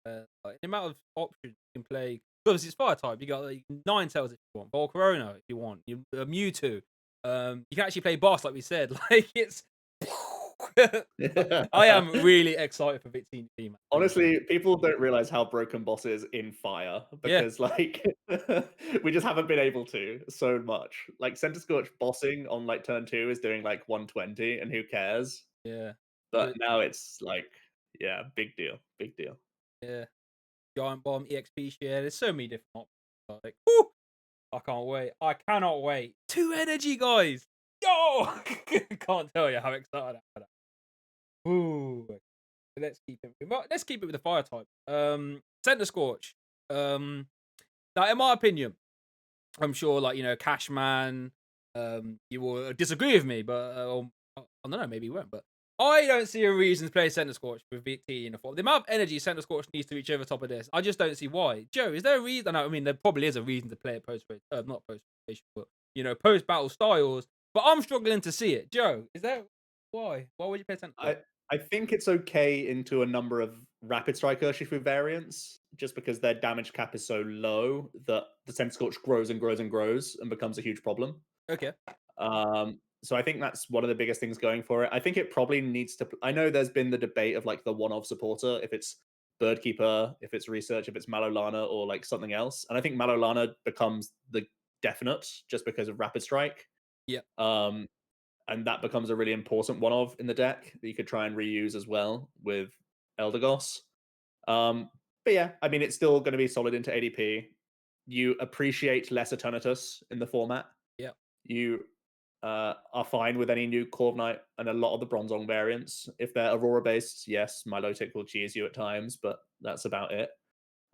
the amount of options you can play. Because it's fire type. You got like Ninetales if you want, Volcarona if you want, Mewtwo. You can actually play boss like we said. Like it's. I am really excited for Victini VMAX.
Honestly, people don't realize how broken boss is in fire
Yeah.
because like we just haven't been able to so much. Like Centiskorch bossing on like turn 2 is doing like 120 and who cares?
Yeah.
But now it's like yeah, big deal. Big deal.
Yeah. Giant Bomb, EXP share. There's so many different options. Like, woo! I can't wait. I cannot wait. 2 energy, guys. Yo! Can't tell you how excited I am for that. Ooh. Let's keep it. Let's keep it with the fire type. Centiskorch. Now, in my opinion, I'm sure, like Cashman, you will disagree with me, but I don't know, maybe you won't. But I don't see a reason to play Centiskorch with VT in the form. The amount of energy Centiskorch needs to reach over top of this, I just don't see why. Joe, is there a reason? I mean, there probably is a reason to play it not post rotation, but post battle styles. But I'm struggling to see it. Joe, is there why? Why would you play Centiskorch?
I think it's okay into a number of Rapid Strike Urshifu variants, just because their damage cap is so low that the Centiskorch grows and grows and grows and becomes a huge problem.
Okay.
So I think that's one of the biggest things going for it. I think it probably needs to. I know there's been the debate of like the one-off supporter, if it's Birdkeeper, if it's Research, if it's Malolana, or like something else. And I think Malolana becomes the definite just because of Rapid Strike.
Yeah.
And that becomes a really important one of in the deck that you could try and reuse as well with Eldegoss. But yeah, I mean, it's still going to be solid into ADP. You appreciate less Eternatus in the format.
Yeah.
You are fine with any new Corviknight and a lot of the Bronzong variants. If they're Aurora based, yes, Milotic will cheese you at times, but that's about it.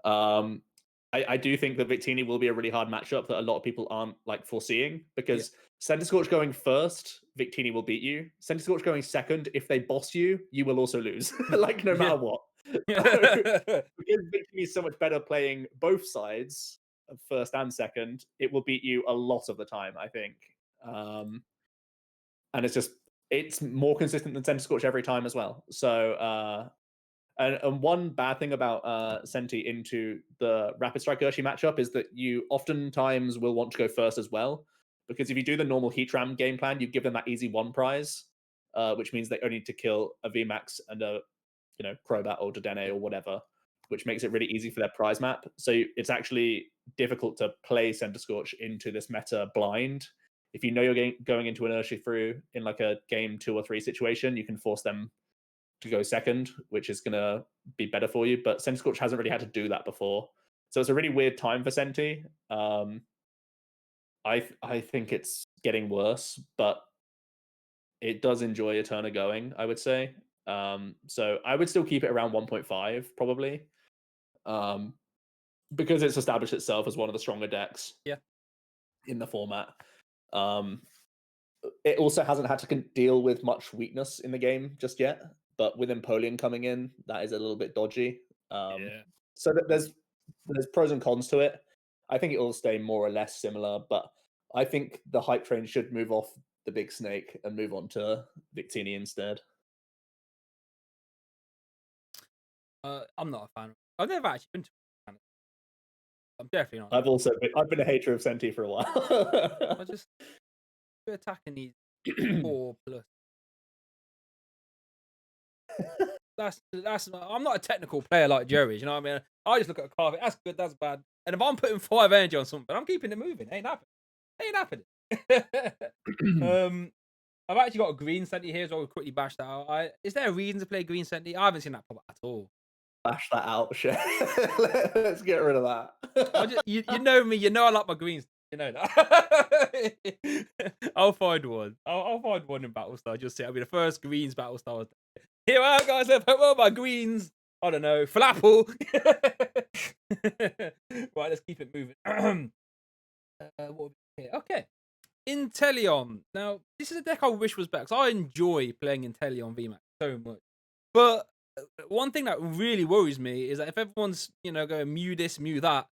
I do think that Victini will be a really hard matchup that a lot of people aren't like foreseeing because Centiskorch going first, Victini will beat you. Centiskorch going second, if they boss you, you will also lose. Like no matter what. Because Victini is so much better playing both sides, first and second, it will beat you a lot of the time, I think. And it's more consistent than Centiskorch every time as well. So and one bad thing about Senti into the Rapid Strike Urshi matchup is that you oftentimes will want to go first as well. Because if you do the normal Heatram game plan, you give them that easy 1 prize, which means they only need to kill a VMAX and a Crobat or Dedenne or whatever, which makes it really easy for their prize map. So it's actually difficult to play Centiskorch into this meta blind. If you know you're going into an Urshifu in like a game 2 or 3 situation, you can force them to go second, which is going to be better for you. But Centiskorch hasn't really had to do that before. So it's a really weird time for Senti. I think it's getting worse, but it does enjoy Eterna going, I would say. So I would still keep it around 1.5, probably. Because it's established itself as one of the stronger decks in the format. It also hasn't had to deal with much weakness in the game just yet. But with Empoleon coming in, that is a little bit dodgy. So there's pros and cons to it. I think it will stay more or less similar, but I think the hype train should move off the big snake and move on to Victini instead.
I'm not a fan. I've never actually been to a fan. I'm definitely not.
I've been a hater of Senti for a while.
I just attacking these 4+. That's I'm not a technical player like Joey. You know what I mean? I just look at a card. That's good. That's bad. And if I'm putting 5 energy on something, I'm keeping it moving. Ain't happening. I've actually got a green Senti here, so I'll quickly bash that out. Is there a reason to play green Senti? I haven't seen that pop at all.
Bash that out, shit. Let's get rid of that.
You know me. You know I like my greens. You know that. I'll find one. I'll find one in Battlestar. Just see. I'll be the first greens Battlestar. Here I am, guys. I've put my greens. I don't know. Flapple. Right, let's keep it moving. What here? Okay. Inteleon. Now, this is a deck I wish was better, because I enjoy playing Inteleon VMAX so much. But one thing that really worries me is that if everyone's, going Mew this, Mew that,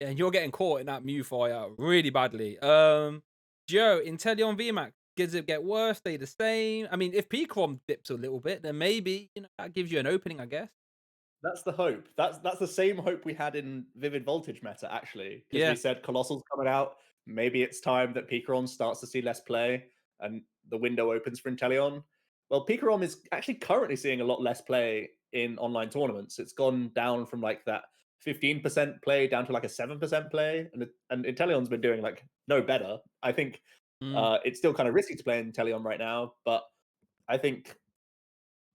and you're getting caught in that Mew fire really badly. Joe, Inteleon VMAX, does it get worse? Stay the same? I mean, if Pikarom dips a little bit, then maybe, that gives you an opening, I guess.
That's the hope. That's the same hope we had in Vivid Voltage meta, actually, because
Yeah.
we said Colossal's coming out. Maybe it's time that Pikarom starts to see less play, and the window opens for Inteleon. Well, Pikarom is actually currently seeing a lot less play in online tournaments. It's gone down from like that 15% play down to like a 7% play, and Inteleon's been doing like no better. I think
Mm,
it's still kind of risky to play Inteleon right now, but I think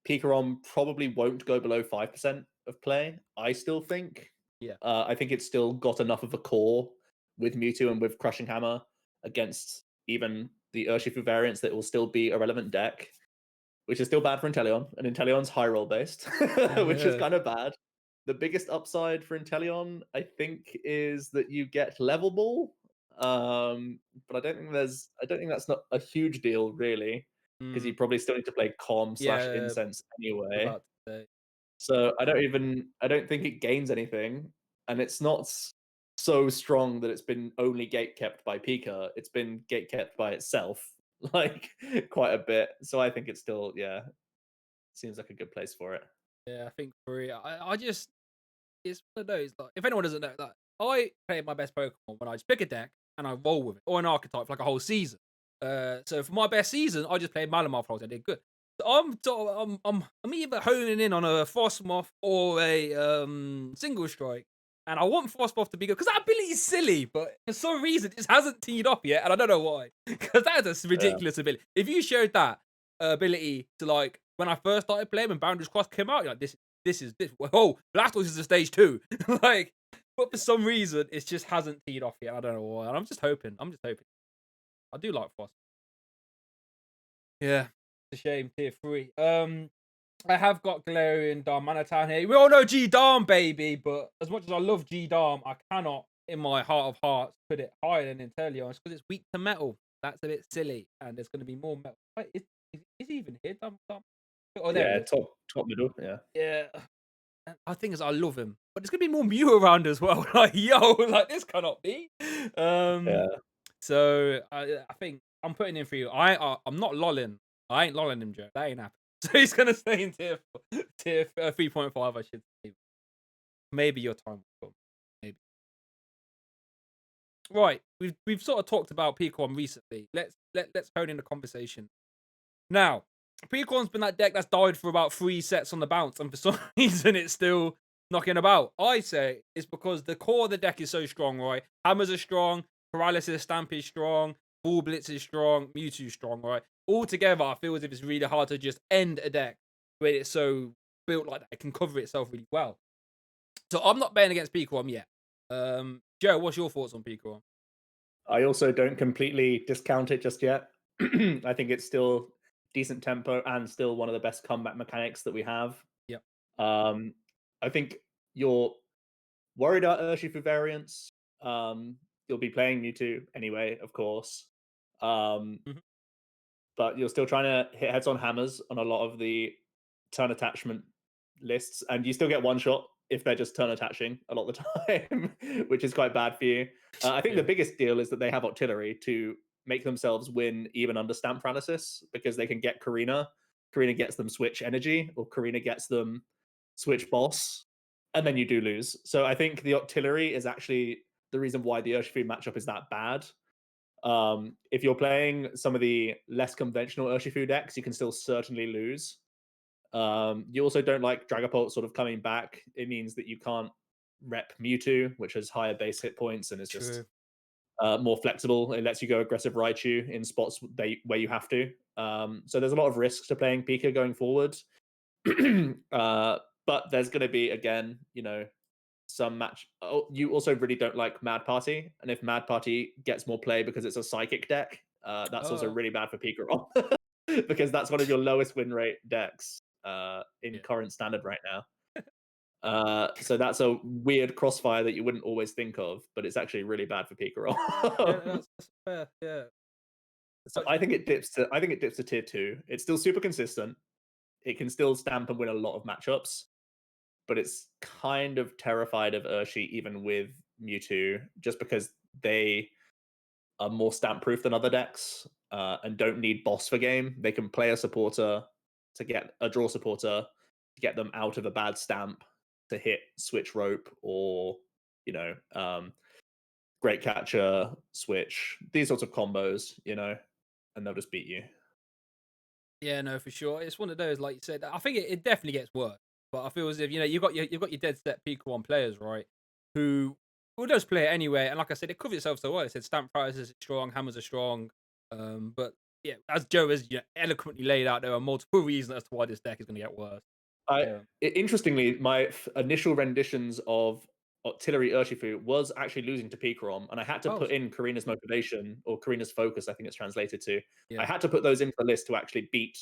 Pikarom probably won't go below 5% of play, I still think.
yeah.
I think it's still got enough of a core with Mewtwo and with Crushing Hammer against even the Urshifu variants that will still be a relevant deck, which is still bad for Inteleon. And Inteleon's high roll based, which is
Yeah.
kind of bad. The biggest upside for Inteleon, I think, is that you get level ball. But I don't think that's not a huge deal really, because
Mm,
you probably still need to play Calm slash
yeah.
Incense anyway.
About to say.
So I don't think it gains anything, and it's not so strong that it's been only gate kept by Pika. It's been gate kept by itself, like quite a bit. So I think it's still, yeah, seems like a good place for it.
Yeah, I think for real. I just it's one of those like if anyone doesn't know that I play my best Pokemon when I just pick a deck and I roll with it or an archetype for like a whole season. So for my best season, I just played Malamar for I did good. So I'm either honing in on a Frostmoth or a single strike. And I want Frostmoth to be good because that ability is silly, but for some reason it just hasn't teed up yet, and I don't know why. Because that is a
Yeah,
ridiculous ability. If you showed that ability to like when I first started playing when Boundaries Cross came out, you're like this is this. Oh, Blastoise is a stage 2. Like, but for some reason, it just hasn't teed off yet. I don't know why. And I'm just hoping. I'm just hoping. I do like Frost. Yeah, it's a shame. Tier 3. I have got Galarian Darmanitan here. We all know G Darm, baby. But as much as I love G Darm, I cannot, in my heart of hearts, put it higher than Inteleon because it's weak to metal. That's a bit silly, and there's going to be more metal. Wait, is he even here? Oh, there he
yeah,
is.
top middle, yeah.
Yeah. And the thing is, I love him, but there's gonna be more Mew around as well. Like, yo, like this cannot be. Um,
Yeah.
so I think I'm putting in for you. I'm not lolling. I ain't lolling him, Joe. That ain't happening. So he's gonna stay in tier 3.5. I should say. Maybe your time will come. Maybe. Right. We've sort of talked about Pokemon recently. Let's hone in the conversation. Now, Precorn's been that deck that's died for about 3 sets on the bounce, and for some reason it's still knocking about. I say it's because the core of the deck is so strong, right? Hammers are strong, Paralysis Stamp is strong, Full Blitz is strong, Mewtwo's strong, right? All together, I feel as if it's really hard to just end a deck when it's so built like that. It can cover itself really well. So I'm not betting against Pikarom yet. Joe, what's your thoughts on Pikarom?
I also don't completely discount it just yet. I think it's still decent tempo and still one of the best combat mechanics that we have.
Yep.
Um, I think you're worried about Urshifu variants. You'll be playing Mewtwo anyway, of course. Um,
Mhm.
but you're still trying to hit heads on hammers on a lot of the turn attachment lists, and you still get one shot if they're just turn attaching a lot of the time, which is quite bad for you. I think the
Yeah.
biggest deal is that they have Octillery to make themselves win even under stamp paralysis because they can get Karina. Karina gets them switch energy, or Karina gets them switch boss, and then you do lose. So I think the Octillery is actually the reason why the Urshifu matchup is that bad. If you're playing some of the less conventional Urshifu decks, you can still certainly lose. You also don't like Dragapult sort of coming back. It means that you can't rep Mewtwo, which has higher base hit points and is just
True.
more flexible. It lets you go aggressive Raichu in spots where you have to. So there's a lot of risks to playing Pika going forward. But there's going to be, again, some match. Oh, you also really don't like Mad Party, and if Mad Party gets more play because it's a psychic deck, that's also
Oh,
really bad for Pikarom because that's one of your lowest win rate decks in
yeah.
current standard right now. So that's a weird crossfire that you wouldn't always think of, but it's actually really bad for
Yeah,
Pikarom.
that's fair. Yeah.
So I think it dips to tier 2. It's still super consistent. It can still stamp and win a lot of matchups, but it's kind of terrified of Urshi even with Mewtwo, just because they are more stamp proof than other decks and don't need boss for game. They can play a supporter to get a draw supporter to get them out of a bad stamp, to hit switch rope or great catcher switch, these sorts of combos, and they'll just beat you.
Yeah, no, for sure. It's one of those, like you said. I think it definitely gets worse. But I feel as if you've got your dead set Pikarom players, right? Who will just play it anyway. And like I said, it covers itself so well. I said stamp prices are strong, hammers are strong. But yeah, as Joe has eloquently laid out, there are multiple reasons as to why this deck is going to get worse. Yeah.
Interestingly, my initial renditions of Octillery Urshifu was actually losing to Pikarom, and I had to
Oh,
put in Karina's Motivation or Karina's Focus, I think it's translated to. I
yeah.
had to put those into the list to actually beat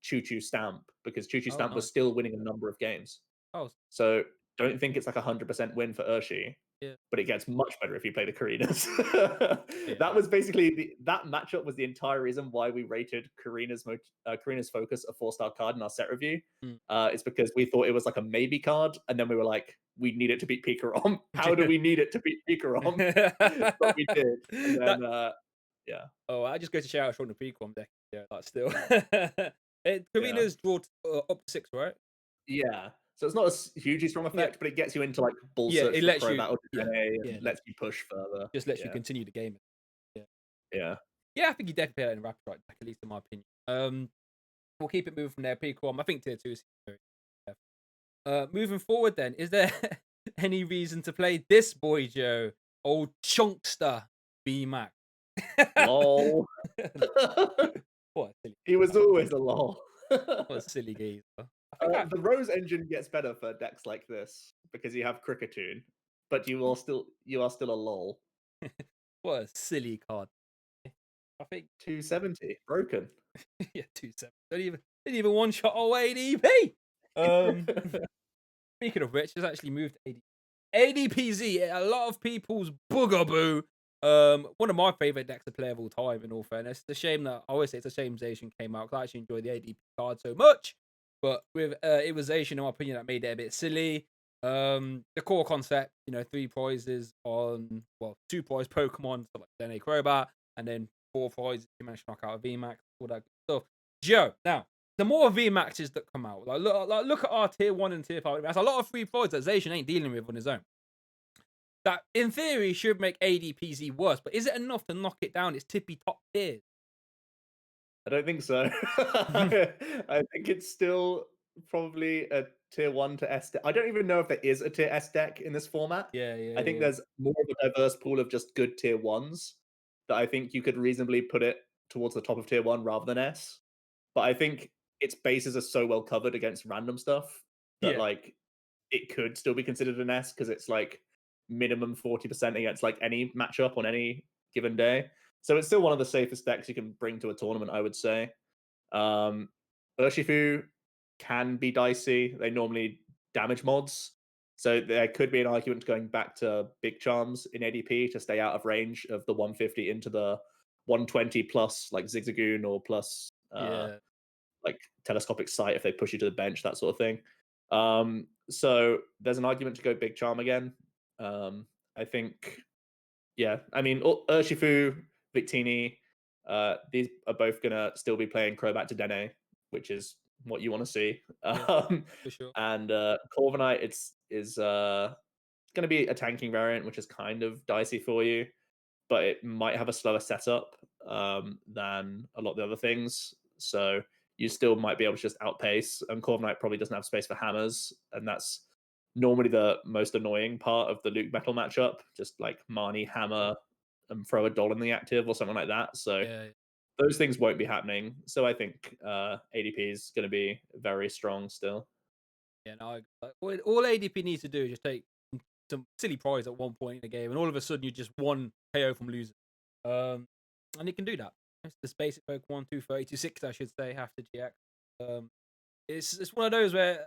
Choo Choo Stamp because Choo Choo
Oh,
Stamp was
nice.
still winning a number of games.
Oh,
So don't think it's like 100% win for Urshi,
yeah.
but it gets much better if you play the Karinas.
Yeah.
That was basically that matchup was the entire reason why we rated Karina's Focus a 4-star card in our set review.
Mm.
It's because we thought it was like a maybe card, and then we were like, we need it to beat Pikarom. How do we need it to beat Pikarom? But we did, and
That
then yeah,
Oh, I just go to shout out from the Precom deck. Yeah, like still.
yeah,
Karina's draw up to 6, right?
yeah. So it's not a hugely strong
Yeah,
effect, but it gets you into like Bull
yeah.
Search
It
for
lets
Crobat
you.
or
Yeah,
DNA
yeah.
and lets you push further.
Just lets you
Yeah,
continue the game. Yeah,
yeah.
yeah. I think you definitely play that in Rapid Strike deck, at least in my opinion. We'll keep it moving from there. Precom. I think tier 2 is very. Moving forward, then, is there any reason to play this boy, Joe? Old Chunkster VMAX.
Lol.
What a silly,
He was always a lol.
what a silly geezer. I think I.
The Rose engine gets better for decks like this because you have Cricketune, but you are still a lol.
What a silly card. I think
270 broken.
yeah, 2-7. Didn't even one shot away ADP. Speaking of which, it's actually moved to ADPZ. A lot of people's boogaboo. One of my favorite decks to play of all time. In all fairness, it's a shame that I always say it's a shame Zacian came out because I actually enjoy the ADP card so much. But with it was Zacian, in my opinion, that made it a bit silly. The core concept, 3 prizes on 2 prize Pokemon, stuff like DNA Crobat, and then 4 prizes you manage to knock out a VMAX, all that good stuff. Joe, now the more VMAXs that come out, look at our tier 1 and tier 5. That's a lot of free prizes that Zacian ain't dealing with on his own. That in theory should make ADPZ worse, but is it enough to knock it down its tippy top tiers?
I don't think so. I think it's still probably a tier 1 to S deck. I don't even know if there is a tier S deck in this format.
Yeah, yeah,
I think
yeah.
there's more of a diverse pool of just good tier 1s that I think you could reasonably put it towards the top of tier 1 rather than S. But I think its bases are so well covered against random stuff that
Yeah.
like it could still be considered an S because it's like minimum 40% against like any matchup on any given day. So it's still one of the safest decks you can bring to a tournament, I would say. Urshifu can be dicey. They normally damage mods. So there could be an argument going back to big charms in ADP to stay out of range of the 150 into the 120 plus like Zigzagoon or plus
Yeah.
like telescopic sight if they push you to the bench, that sort of thing. So there's an argument to go big charm again. I think, yeah. I mean, Urshifu, Victini, these are both gonna still be playing Crobat to Dene, which is what you want to see.
Yeah, for sure.
And Corviknight, is gonna be a tanking variant, which is kind of dicey for you, but it might have a slower setup than a lot of the other things. So you still might be able to just outpace. And Corviknight probably doesn't have space for hammers, and that's normally the most annoying part of the Luke Metal matchup. Just like Marnie hammer and throw a doll in the active or something like that. So
Yeah.
those things won't be happening. So I think ADP is going to be very strong still.
Yeah, no, all ADP needs to do is just take some silly prize at one point in the game, and all of a sudden you just one KO from losing. And it can do that. It's this basic Pokemon 230, 260, I should say, after GX. It's one of those where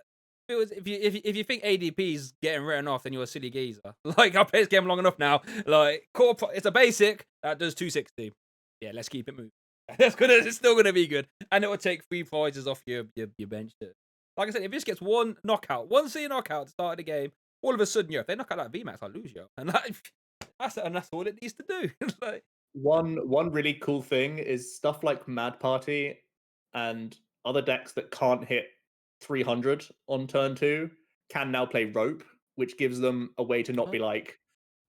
if you think ADP is getting written off, then you're a silly geezer. Like I've played this game long enough now. Like it's a basic that does 260. Yeah, let's keep it moving. It's still gonna be good, and it will take 3 prizes off your bench. Like I said, if this gets one knockout, one C knockout at the start of the game, all of a sudden, if they knock out that VMAX, I lose, and that's all it needs to do. Like,
One really cool thing is stuff like Mad Party and other decks that can't hit 300 on turn 2 can now play Rope, which gives them a way to not be like,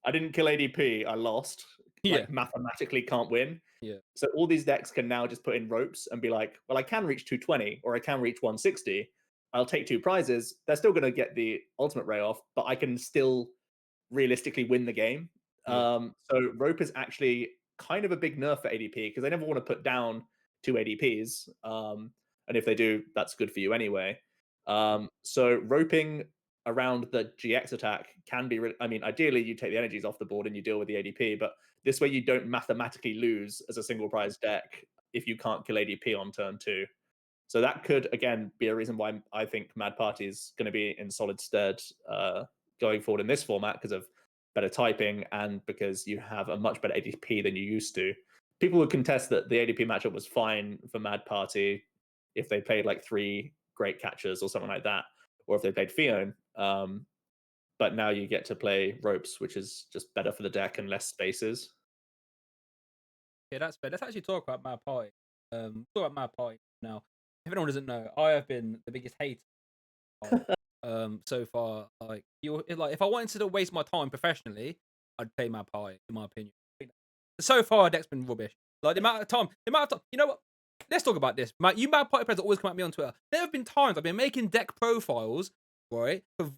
I didn't kill ADP, I lost.
Yeah.
Like mathematically can't win.
Yeah.
So all these decks can now just put in Ropes and be like, well, I can reach 220 or I can reach 160. I'll take 2 prizes. They're still going to get the ultimate ray off, but I can still realistically win the game.
Yeah.
So Rope is actually kind of a big nerf for ADP because they never want to put down 2 ADPs. And if they do, that's good for you anyway. So roping around the GX attack can be, I mean, ideally you take the energies off the board and you deal with the ADP, but this way you don't mathematically lose as a single prize deck if you can't kill ADP on turn 2. So that could, again, be a reason why I think Mad Party is going to be in solid stead going forward in this format because of better typing and because you have a much better ADP than you used to. People would contest that the ADP matchup was fine for Mad Party if they played like 3 great catchers or something like that, or if they played Fion. But now you get to play Ropes, which is just better for the deck and less spaces.
Yeah, that's fair. Let's actually talk about Mad Party. Talk about Mad Party now. If anyone doesn't know, I have been the biggest hater so far. Like if I wanted to waste my time professionally, I'd play Mad Party, in my opinion. So far, deck's been rubbish. Like the amount of time, you know what? Let's talk about this. You Mad Party players always come at me on Twitter. There have been times I've been making deck profiles, right, for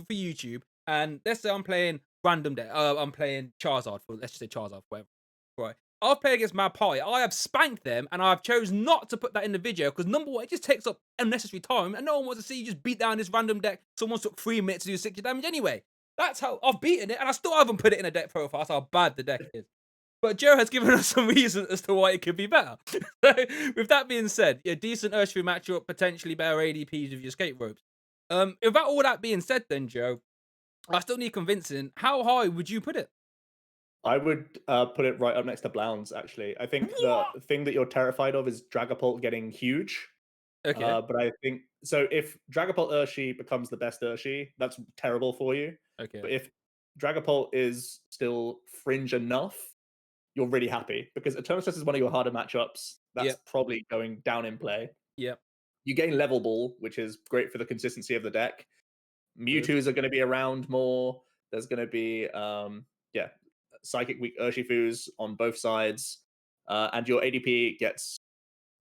YouTube, and let's say I'm playing random deck. I'm playing Charizard for, let's just say Charizard, whatever. Right. I've played against Mad Party. I have spanked them, and I've chosen not to put that in the video because number one, it just takes up unnecessary time, and no one wants to see you just beat down this random deck. Someone took 3 minutes to do 60 damage anyway. That's how I've beaten it, and I still haven't put it in a deck profile. That's how bad the deck is. But Joe has given us some reasons as to why it could be better. So, with that being said, a decent Urshifu matchup, potentially better ADPs with your escape ropes. Without all that being said, then Joe, I still need convincing. How high would you put it?
I would put it right up next to Blounds, actually. I think the thing that you're terrified of is Dragapult getting huge.
Okay.
But I think, so if Dragapult Urshi becomes the best Urshi, that's terrible for you.
Okay.
But if Dragapult is still fringe enough, you're really happy because Eternatus is one of your harder matchups. That's probably going down in play.
Yep.
You gain Level Ball, which is great for the consistency of the deck. Mewtwo's are going to be around more. There's going to be, Psychic Weak Urshifus on both sides. And your ADP gets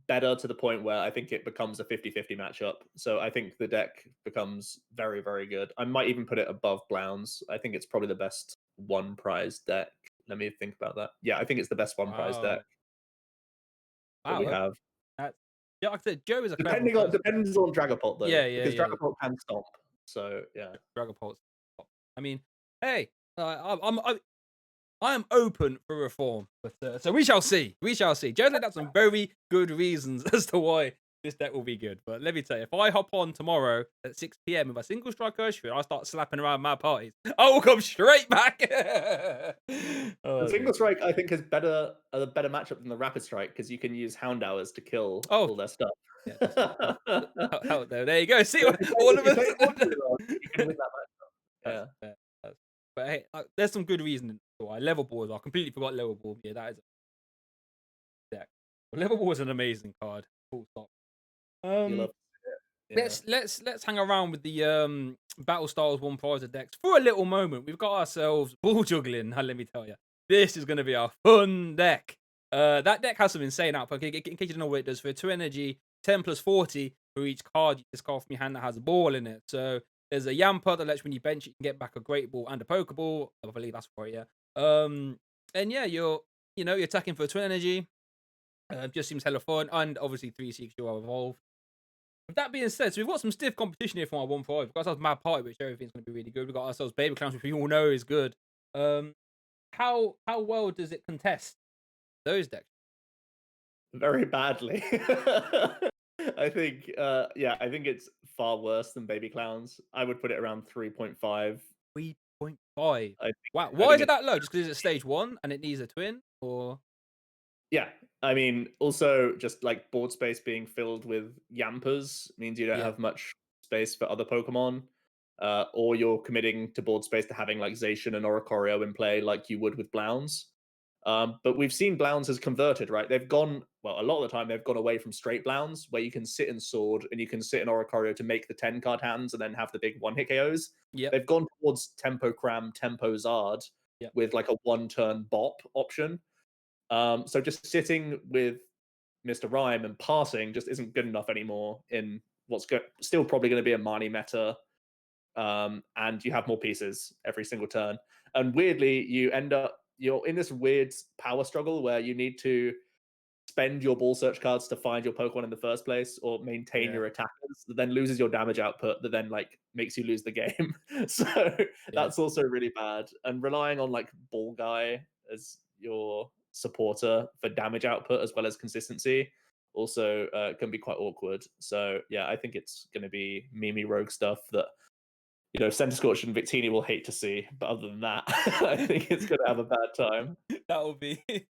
better to the point where I think it becomes a 50-50 matchup. So I think the deck becomes very, very good. I might even put it above Blounds. I think it's probably the best one prize deck. Let me think about that. Yeah, I think it's the best one prize deck that we have.
Yeah, like I said, Joe is a clever
Depends on Dragapult though.
Yeah,
because Dragapult can stomp. So yeah.
Dragapult's top. I mean, hey, I am open for reform, but so we shall see. We shall see. Joe's laid out some very good reasons as to why this deck will be good. But let me tell you, if I hop on tomorrow at 6 p.m. with a single strike Urshifu and I start slapping around Mad Parties, I will come straight back.
The single strike, I think, is a better matchup than the rapid strike because you can use Hound Hours to kill all their stuff.
Yeah, there you go. See, all of us.
You can win that matchup. Yeah.
But hey, there's some good reasoning why level ball. I completely forgot level ball. Yeah, that is a deck. But level ball is an amazing card. Full stop. Let's hang around with the Battle Styles one prize decks for a little moment. We've got ourselves ball juggling. Let me tell you, this is going to be a fun deck. That deck has some insane output. In case you don't know what it does, for 2 energy, 10+40 for each card you discard from your hand that has a ball in it. So there's a Yamper that lets when you bench, you can get back a Great Ball and a Pokeball. I believe that's right, yeah. And yeah, you're attacking for 2 energy. Just seems hella fun, and obviously 3/6 you are evolved. With that being said, so we've got some stiff competition here for our 1-5. We've got ourselves Mad Party, which everything's going to be really good. We've got ourselves Baby Clowns, which we all know is good. How well does it contest those decks?
Very badly. I think, I think it's far worse than Baby Clowns. I would put it around 3.5.
3.5. Wow. Why is it that low? Just because it's stage 1 and it needs a twin, or?
Yeah, I mean, also just like board space being filled with Yampers means you don't have much space for other Pokemon, or you're committing to board space to having like Zacian and Oricorio in play like you would with Blounds. But we've seen Blounds has converted, right? They've gone, well, a lot of the time they've gone away from straight Blounds, where you can sit in Sword and you can sit in Oricorio to make the 10 card hands and then have the big one-hit KOs.
Yep.
They've gone towards Tempo Cram, Tempo Zard
Yep.
with like a one-turn bop option. So just sitting with Mr. Rime and passing just isn't good enough anymore in what's still probably going to be a Marnie meta. And you have more pieces every single turn. And weirdly, you're in this weird power struggle where you need to spend your ball search cards to find your Pokemon in the first place, or maintain your attackers, that then loses your damage output, that then like makes you lose the game. So that's also really bad. And relying on like Ball Guy as your supporter for damage output as well as consistency also can be quite awkward. So yeah, I think it's going to be Mimi Rogue stuff that Centiskorch and Victini will hate to see, but other than that, I think it's going to have a bad time.
That'll be the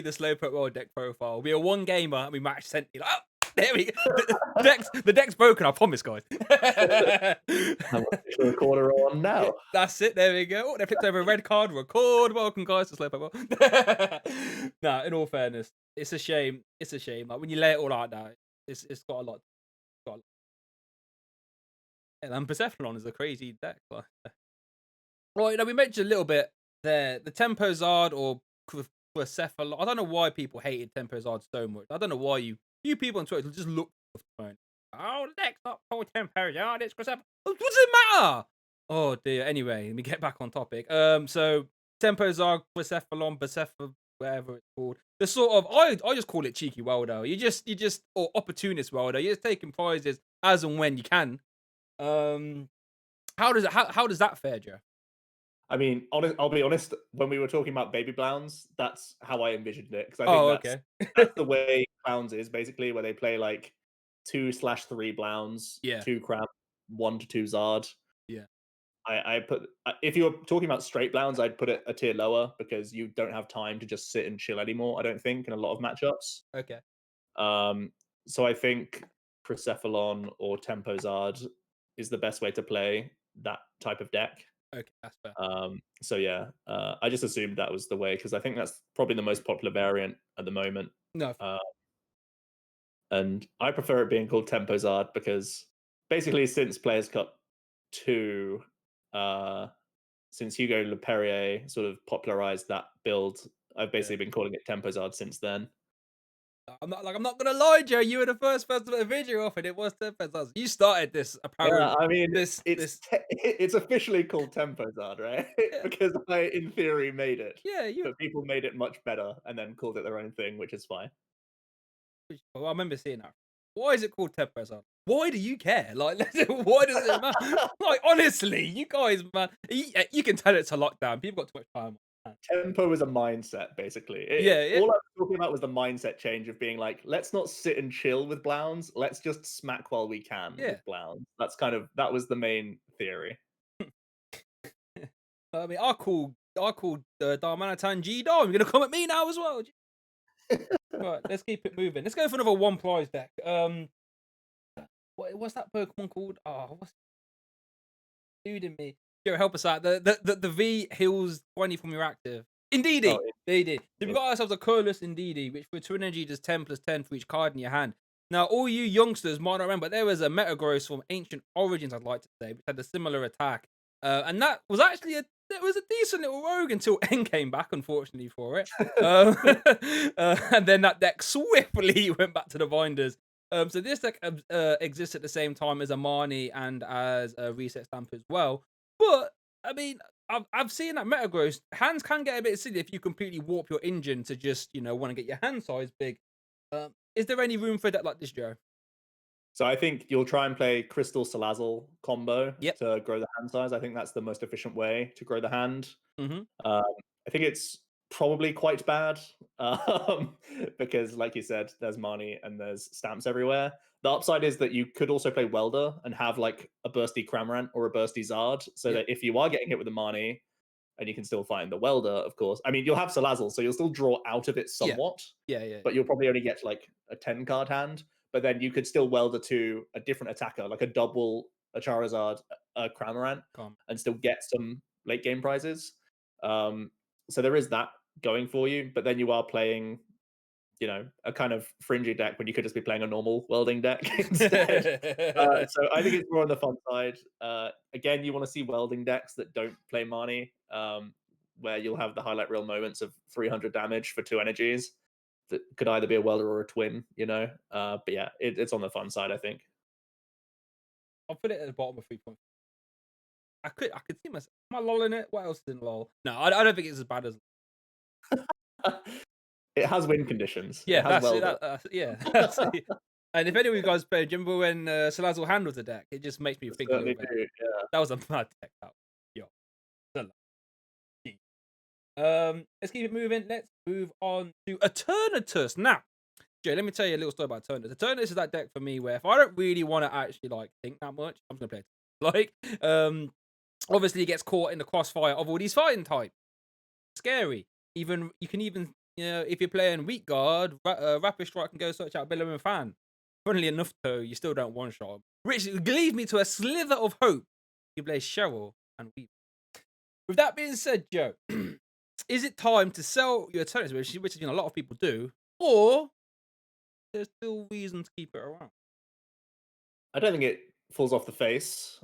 Slowpoke World deck profile. We'll be a one gamer and we match Centi. Like, oh, there we go. The deck's broken, I promise, guys.
I'm a quarter on now.
That's it, there we go. Oh, they flipped over a red card. Record. Welcome, guys, to Slowpoke World. Nah, in all fairness, it's a shame. It's a shame. Like when you lay it all out there, it's got a lot. And Persephone is a crazy deck. Well, we mentioned a little bit there, the Tempo Zard or Persephone. I don't know why people hated Tempo Zard so much. I don't know why you people on Twitter just look at the phone. Oh, the deck's not called Tempo Zard, it's Persephone. What does it matter? Oh dear. Anyway, let me get back on topic. So Tempo Zard, Persephone, whatever it's called. The sort of I just call it cheeky Welder. You just or opportunist Welder. You're just taking prizes as and when you can. How does that fare, Joe?
I mean, I'll be honest. When we were talking about baby Blounds, that's how I envisioned it, because I think that's the way Blounds is basically, where they play like 2/3 Blounds, 2 Cram, 1 to 2 Zard.
Yeah.
I put, if you're talking about straight Blounds, I'd put it a tier lower, because you don't have time to just sit and chill anymore, I don't think, in a lot of matchups.
Okay.
So I think Persephone or Tempo Zard is the best way to play that type of deck.
Okay, that's fair.
So yeah, I just assumed that was the way, because I think that's probably the most popular variant at the moment.
No.
And I prefer it being called Tempo Zard, because basically since Players Cup 2, since Hugo Leperrier sort of popularized that build, I've basically been calling it Tempo Zard since then.
I'm not gonna lie, Joe. You were the first person to put a video off, and it was Tempo Zard. You started this, apparently.
Yeah, I mean, it's officially called Tempo Zard, right? Because I, in theory, made it.
Yeah,
but people made it much better and then called it their own thing, which is fine.
Well, I remember seeing that. Why is it called Tempo Zard? Why do you care? Like, why does it matter? Like, honestly, you guys, man, you can tell it's a lockdown. People got too much time.
Tempo is a mindset, basically. All I was talking about was the mindset change of being like, let's not sit and chill with Blounds. Let's just smack while we can with Blounds. That was the main theory.
I mean, I called Darmanitan G-Dom. You're gonna come at me now as well. Right, let's keep it moving. Let's go for another one prize deck. What's that Pokemon called? Oh, what's eluding me? Joe, help us out. The V heals 20 from your active. Indeedee.
Oh,
Indeedee. So we've got ourselves a colorless Indeedee, which for twin energy does 10+10 for each card in your hand. Now, all you youngsters might not remember, there was a Metagross from Ancient Origins, I'd like to say, which had a similar attack. And that was actually a decent little rogue until N came back, unfortunately for it. And then that deck swiftly went back to the binders. So this deck exists at the same time as Amani and as a Reset Stamp as well. But, I mean, I've seen that Metagross, hands can get a bit silly if you completely warp your engine to just, want to get your hand size big. Is there any room for a deck like this, Joe?
So I think you'll try and play Crystal Salazzle combo
to
grow the hand size. I think that's the most efficient way to grow the hand.
Mm-hmm.
I think it's probably quite bad because, like you said, there's Marnie and there's stamps everywhere. The upside is that you could also play Welder and have like a bursty Cramorant or a bursty Zard, so that if you are getting hit with the Marnie, and you can still find the Welder, of course. I mean, you'll have Salazzle, so you'll still draw out of it somewhat.
Yeah.
But you'll probably only get like a 10 card hand. But then you could still Welder to a different attacker, like a double, a Charizard, a Cramorant, and still get some late game prizes. So there is that going for you, but then you are playing, you know, a kind of fringy deck when you could just be playing a normal welding deck instead. So I think it's more on the fun side. Again, you want to see welding decks that don't play Marnie, where you'll have the highlight reel moments of 300 damage for 2 energies that could either be a welder or a twin, you know. But yeah, it's on the fun side, I think.
I'll put it at the bottom of 3.5. I could see myself. Am I lolling it? What else is in lol? No, I don't think it's as bad as.
It has win conditions. It
Yeah,
has
that's it.
welder.
Yeah, that's it. And if any of you guys played, do you remember when Salazzle handled the deck? It just makes me
It
think a little
certainly
bit.
do. Yeah.
That was a mad deck. That yo. Let's keep it moving. Let's move on to Eternatus. Now, Jay, let me tell you a little story about Eternatus. Eternatus is that deck for me where if I don't really want to actually like think that much, I'm just gonna play it. Obviously he gets caught in the crossfire of all these fighting types. Scary. Even you can even if you're playing weak guard, Rapid Strike can go search out Billowing Fan. Funnily enough, though, you still don't one shot him, which leads me to a slither of hope. You play Cheryl and Weep. With that being said, Joe, is it time to sell your Eternatus, which a lot of people do, or there's still reason to keep it around?
I don't think it falls off the face.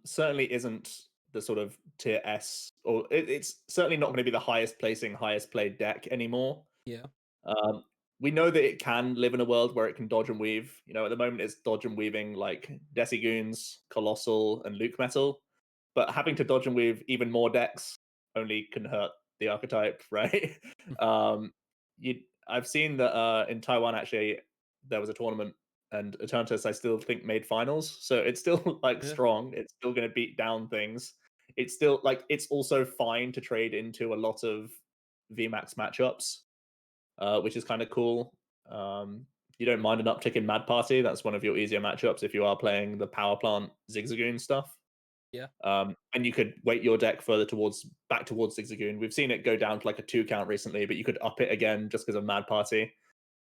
Certainly isn't the sort of tier S, or it's certainly not going to be the highest placing, highest played deck anymore.
Yeah.
Um, we know that it can live in a world where it can dodge and weave. You know, at the moment it's dodge and weaving like Decigoons, Colossal, and Luke Metal. But having to dodge and weave even more decks only can hurt the archetype, right? um, I've seen that in Taiwan actually there was a tournament and Eternatus I still think made finals, so it's still like
Yeah.
strong. It's still going to beat down things. It's still like it's also fine to trade into a lot of VMAX matchups, which is kind of cool. You don't mind an uptick in Mad Party. That's one of your easier matchups if you are playing the Power Plant Zigzagoon stuff.
Yeah.
And you could weight your deck further back towards Zigzagoon. We've seen it go down to like a 2 count recently, but you could up it again just because of Mad Party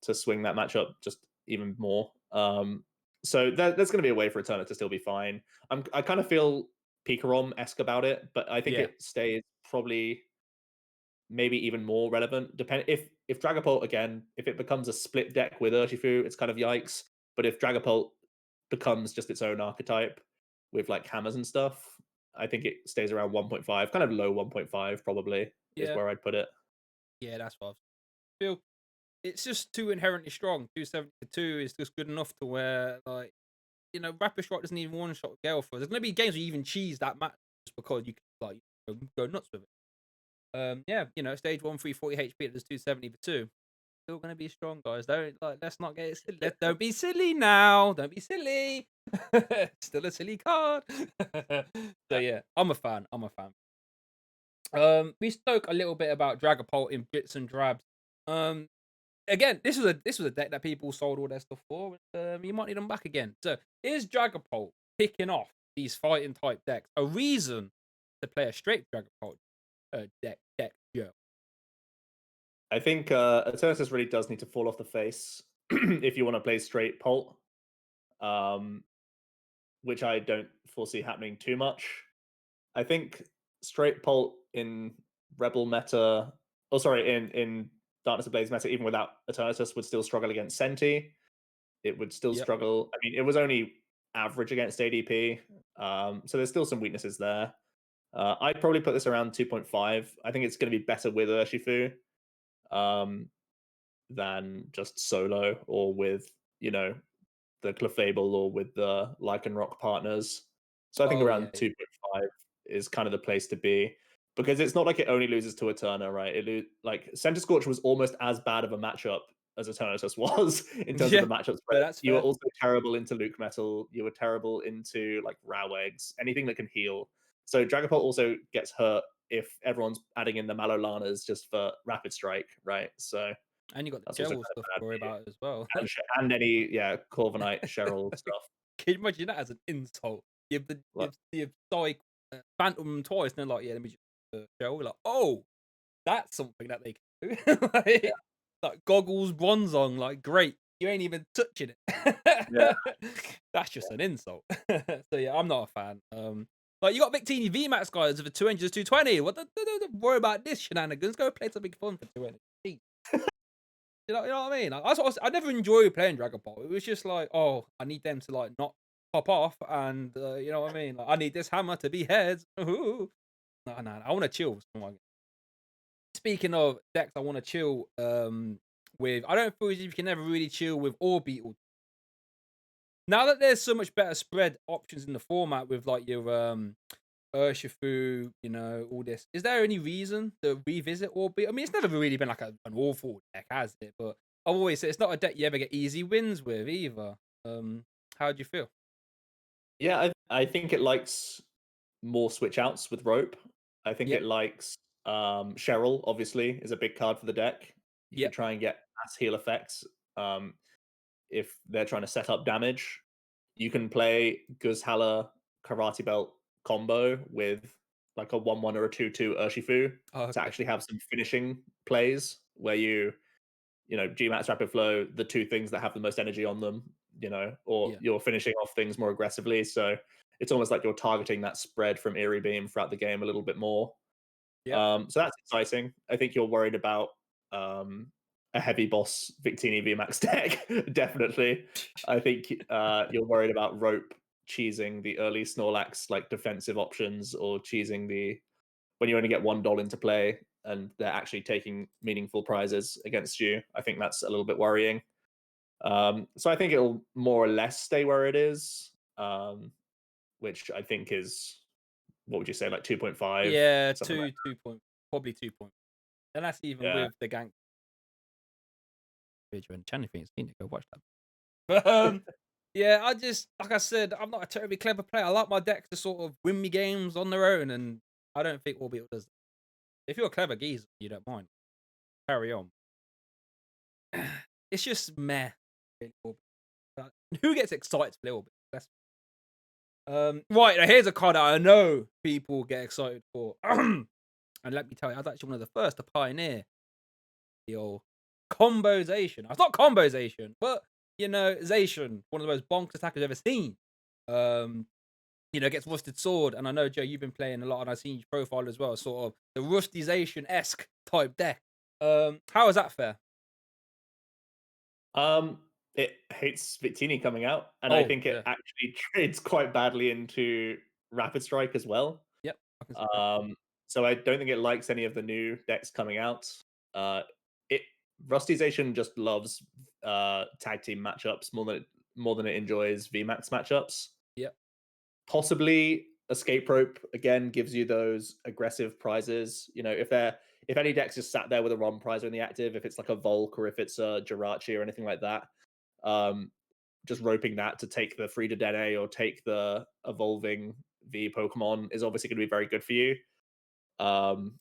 to swing that matchup just even more. So there's going to be a way for Eterna to still be fine. I kind of feel Pikarom-esque about it, but I think
Yeah.
it stays probably maybe even more relevant. If Dragapult again, if it becomes a split deck with Urshifu, it's kind of yikes. But if Dragapult becomes just its own archetype with like hammers and stuff, I think it stays around 1.5, kind of low 1.5 probably is
Yeah.
where I'd put it.
Yeah, that's what I feel. It's just too inherently strong. 272 is just good enough to where, like, Rapid Strike doesn't even one shot Gale for. There's going to be games where you even cheese that match just because you can, like, go nuts with it. Yeah, stage 1, 340 HP, there's 270 for 2. Still going to be strong, guys. Let's not get it silly. Don't be silly now. Don't be silly. Still a silly card. So, yeah, I'm a fan. We spoke a little bit about Dragapult in bits and drabs. Again, this was a deck that people sold all their stuff for. You might need them back again. So is Dragapult picking off these fighting type decks a reason to play a straight Dragapult deck? Yeah.
I think Eternatus really does need to fall off the face if you want to play straight Pult, which I don't foresee happening too much. I think straight Pult in Rebel meta, in Darkness Ablaze meta, even without Eternatus, would still struggle against Senti. It would still
Yep.
struggle. I mean, it was only average against ADP, so there's still some weaknesses there. I'd probably put this around 2.5. I think it's going to be better with Urshifu than just solo or with, the Clefable or with the Lycanroc partners. So I think
Oh
around
yeah.
2.5 is kind of the place to be, because it's not like it only loses to Eterna, right? Like Centiskorch was almost as bad of a matchup as Eternatus was in terms of
Yeah.
the matchup
No,
spread.
that's
You were
fair.
also terrible into Luke Metal. You were terrible into like Roweggs, anything that can heal. So Dragapult also gets hurt if everyone's adding in the Malolanas just for Rapid Strike, right? So
And you got the
that's also
Cheryl
kind of
stuff
bad
to worry
for you.
about as well.
And any Corviknight, Cheryl stuff.
Can you imagine that as an insult?
Like,
You've Psych Phantom twice, and they're like, yeah, let me just Cheryl. Like, oh, that's something that they can do.
yeah,
like Goggles Bronzong, like great. You ain't even touching it.
yeah.
That's just an insult. So yeah, I'm not a fan. Like, you got Victini VMAX guys with a 200 220. Don't worry about this shenanigans. Go play something fun for 200. You know what I mean? Like, I never enjoyed playing Dragapult. It was just like, oh, I need them to like not pop off, and you know what I mean? Like, I need this hammer to be heads. Ooh. No, I want to chill with someone. Speaking of decks, I want to chill with. I don't feel as if you can never really chill with Orbeetle. Now that there's so much better spread options in the format with like your Urshifu, you know, all this. Is there any reason to revisit Orbeetle? I mean, it's never really been like an awful deck, has it? But I've always said it's not a deck you ever get easy wins with either. How do you feel?
Yeah, I think it likes more switch outs with rope. I think
Yep,
it likes Cheryl, obviously, is a big card for the deck. You could
yep.
try and get mass heal effects if they're trying to set up damage. You can play Guzhala Karate Belt combo with like a 1/1 or a 2/2 Urshifu
Oh,
to
okay.
actually have some finishing plays where you know, Gmax Rapid Flow, the two things that have the most energy on them, you know, or
Yeah,
you're finishing off things more aggressively. So it's almost like you're targeting that spread from Eerie Beam throughout the game a little bit more.
yep.
So that's exciting. I think you're worried about a heavy boss Victini VMAX deck, definitely. I think you're worried about rope cheesing the early Snorlax like defensive options or cheesing the when you only get $1 into play and they're actually taking meaningful prizes against you. I think that's a little bit worrying. So I think it'll more or less stay where it is, which I think is what would you say, like 2.5,
Yeah,
something like
2 point, probably 2 point. And that's even
that.
with the gank video and channel things. Need to go watch that. But yeah, I just like I said, I'm not a terribly clever player. I like my decks to sort of win me games on their own, and I don't think Orbeetle does that. If you're a clever geezer, you don't mind. Carry on. It's just meh. Really, Orbeetle. Who gets excited to play Orbeetle? Right, now here's a card that I know people get excited for. And let me tell you, I was actually one of the first to pioneer the old combo Zacian. It's not combo Zacian, but you know, Zacian, one of the most bonkers attackers I've ever seen. Um, you know, gets Rusted Sword, and I know Joe, you've been playing a lot, and I've seen your profile as well, sort of the Rustization-esque type deck. How is that fair?
Um, it hates Victini coming out, and I
Oh,
think it
yeah.
actually trades quite badly into Rapid Strike as well.
Yep, I can see that.
So I don't think it likes any of the new decks coming out. It Rustization just loves tag team matchups more than it enjoys VMAX matchups.
Yep,
Possibly Escape Rope again gives you those aggressive prizes. You know, if any decks just sat there with a ROM prize in the active, if it's like a Volk or if it's a Jirachi or anything like that, um, just roping that to take the free to Dene or take the evolving V Pokemon is obviously going to be very good for you. Um,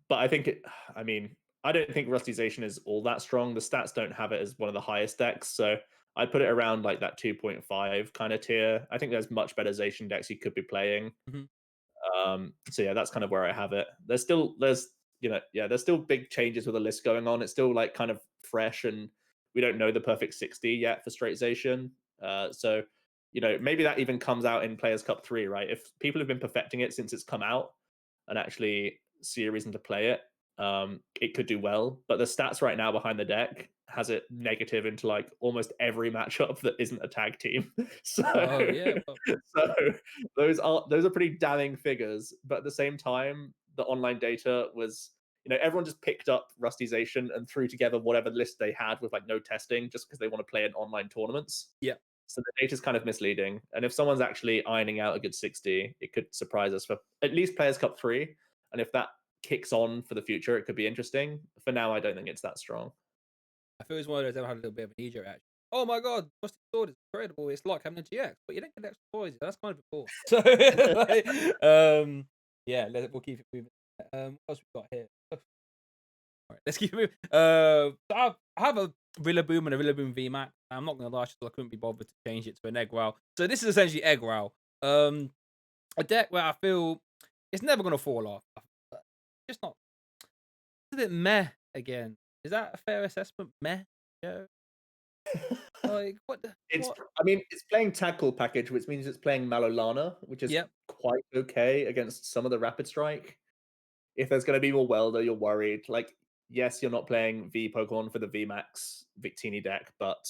but I think I mean, I don't think Rustization is all that strong. The stats don't have it as one of the highest decks, so I'd put it around like that 2.5 kind of tier. I think there's much better Zation decks you could be playing.
mhm,
So yeah, that's kind of where I have it. There's there's still big changes with the list going on. It's still like kind of fresh, and we don't know the perfect 60 yet for straight Zation. So maybe that even comes out in Players Cup 3, right? If people have been perfecting it since it's come out and actually see a reason to play it, it could do well. But the stats right now behind the deck has it negative into like almost every matchup that isn't a tag team. So
oh, yeah, well,
so those are pretty damning figures. But at the same time, the online data was everyone just picked up Rustization and threw together whatever list they had with like no testing just because they want to play in online tournaments.
yeah.
So the data is kind of misleading. And if someone's actually ironing out a good 60, it could surprise us for at least Players Cup 3. And if that kicks on for the future, it could be interesting. For now, I don't think it's that strong.
I feel it's one of those that had a little bit of an knee-jerk reaction. Oh my god, Rusty Sword is incredible. It's like having a GX, but you don't get extra poison. That's kind of cool. So, like, yeah, we'll keep it moving. What else we got here? Alright, let's keep it moving. So I have a Rillaboom and a Rillaboom VMAX. I'm not gonna lie, I couldn't be bothered to change it to an Eggrowl. So this is essentially Eggrowl. A deck where I feel it's never gonna fall off. Just not. It's a bit meh again. Is that a fair assessment? Meh. Yeah. Like what?
It's
What?
I mean, it's playing Tackle package, which means it's playing Malolana, which is
Yep.
quite okay against some of the Rapid Strike. If there's going to be more Welder, you're worried. Like, yes, you're not playing V Pokemon for the VMAX Victini deck, but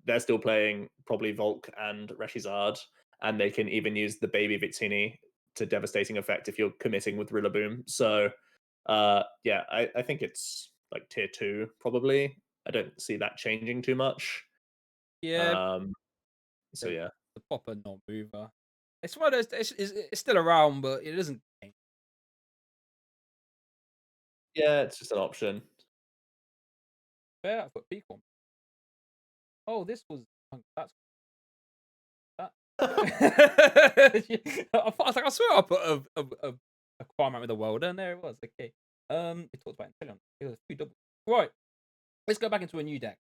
they're still playing probably Volk and Reshizard, and they can even use the baby Victini to devastating effect if you're committing with Rillaboom. So, yeah, I think it's like tier 2, probably. I don't see that changing too much.
Yeah,
Um, so, yeah.
the proper non-mover. It's one of those. It's still around, but it doesn't.
Yeah, it's just an option.
Fair, I've got Pikarom. Oh, this was that's that. I was like, I swear I put a requirement with a welder, and there it was. Okay. We talked about Inteleon. It was 2 double. Right. Let's go back into a new deck.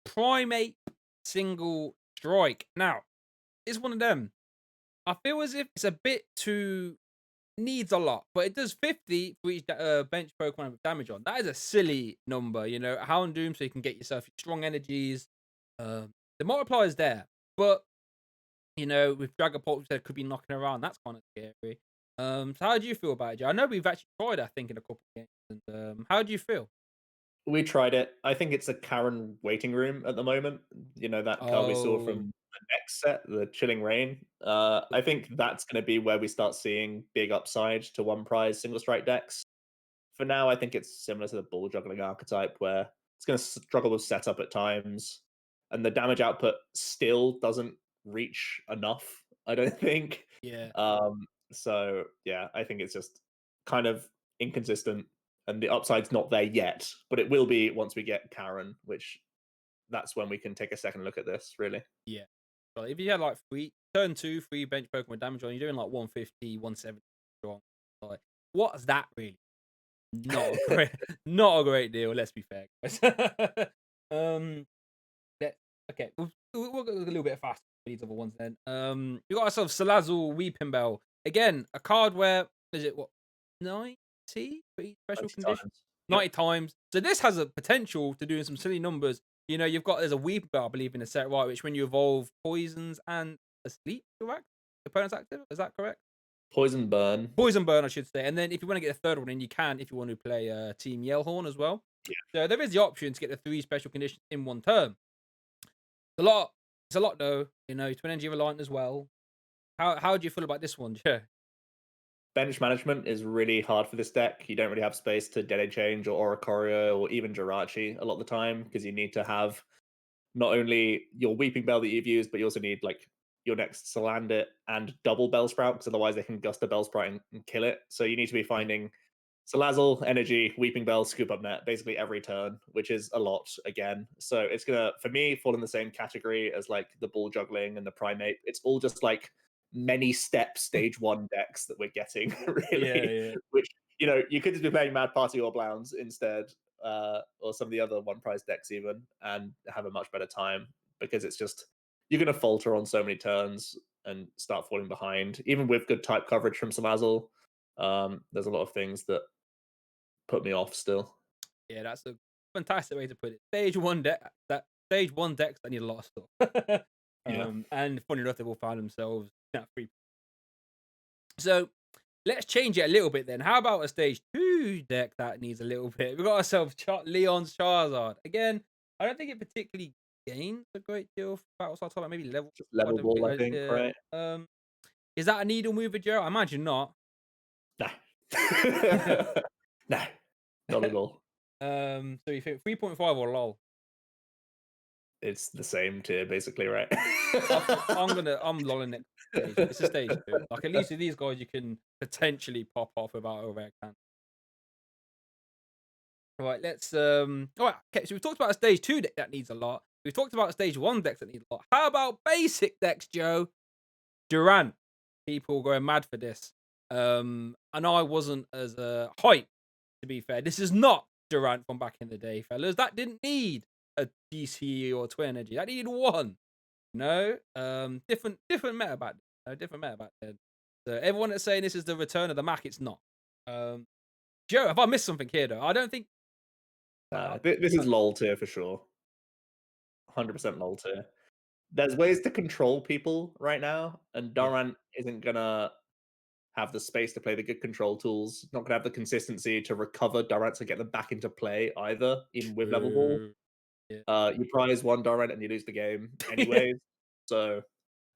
Primate single strike. Now, it's one of them. I feel as if it's a bit too needs a lot, but it does 50 for each bench Pokemon with damage on. That is a silly number, you know. Houndoom, so you can get yourself strong energies. The multiplier is there, but you know, with Dragapult, we said could be knocking around. That's kind of scary. So how do you feel about it, Joe? I know we've actually tried, I think, in a couple of games. And how do you feel?
We tried it. I think it's a Karen waiting room at the moment. You know, that card we saw from
Oh,
the next set, the Chilling Rain. I think that's going to be where we start seeing big upside to one prize single strike decks. For now, I think it's similar to the ball juggling archetype, where it's going to struggle with setup at times, and the damage output still doesn't reach enough. I don't think.
yeah,
So yeah, I think it's just kind of inconsistent, and the upside's not there yet, but it will be once we get Karen, which that's when we can take a second look at this. Really,
yeah. Well, if you had like turn 2, 3 bench Pokemon damage on, you're doing like 150, 170 strong. Like, what's that really? Not a great, not a great deal. Let's be fair, guys. um, let okay, we'll go a little bit faster for these other ones then. We got ourselves Salazzle Weeping Bell again, a card where is it what 90 for each special
20
condition,
times.
90
Yep.
times. So this has a potential to doing some silly numbers. You know, there's a Weeping Bell, I believe, in the set, right? Which when you evolve poisons and asleep, correct? Opponent's active. Is that correct?
Poison burn.
Poison Burn, I should say. And then if you want to get a third one in, you can if you want to play Team Yellhorn as well.
Yeah.
So there is the option to get the 3 special conditions in one turn. It's a lot. It's a lot though. You know, Twin Energy Reliant as well. How do you feel about this one? Yeah.
Bench management is really hard for this deck. You don't really have space to Dead Change or Oricorio or even Jirachi a lot of the time, because you need to have not only your Weeping Bell that you've used, but you also need like your next Salandit and double Bellsprout, because otherwise they can gust a Bellsprout and kill it. So you need to be
Yeah.
finding Salazzle, Energy, Weeping Bell, Scoop Up Net basically every turn, which is a lot again. So it's gonna, for me, fall in the same category as like the Ball Juggling and the Primate. It's all just like many step stage 1 decks that we're getting,
Yeah,
really.
yeah.
Which, you know, you could just be playing Mad Party or Blounds instead, or some of the other one prize decks even, and have a much better time, because it's just you're gonna falter on so many turns and start falling behind, even with good type coverage from Salazzle. There's a lot of things that put me off still.
Yeah, that's a fantastic way to put it. Stage one decks that need a lot of stuff.
Yeah.
And funny enough, they will find themselves at 3. So let's change it a little bit then. How about a stage 2 deck that needs a little bit? We've got ourselves Leon's Charizard. Again, I don't think it particularly gains a great deal for battle style type, maybe level.
Just
I
level
don't
ball,
think.
I think, right?
Is that a needle mover, Joe? I imagine not.
No. No, not at all.
So you think 3.5 or lol?
It's the same tier, basically, right?
I'm lolling it. It's a stage 2. Like at least with these guys, you can potentially pop off without a rare can. Right, let's all right, okay, so we've talked about a stage 2 deck that needs a lot. We've talked about stage 1 decks that need a lot. How about basic decks, Joe? Durant. People going mad for this. And I wasn't as hyped, to be fair. This is not Durant from back in the day, fellas. That didn't need a DC or Twin Energy. That needed one. No. Different meta back then. Different meta back then. So everyone that's saying this is the return of the Mac, it's not. Joe, have I missed something here though? I don't think
This is lol tier for sure. 100% lol tier. there's ways to control people right now, and
Yeah.
Darmanitan isn't gonna have the space to play the good control tools. Not gonna have the consistency to recover Darmanitan to get them back into play either, even with level ball.
True. Yeah.
You prize one Darmanitan and you lose the game anyways. So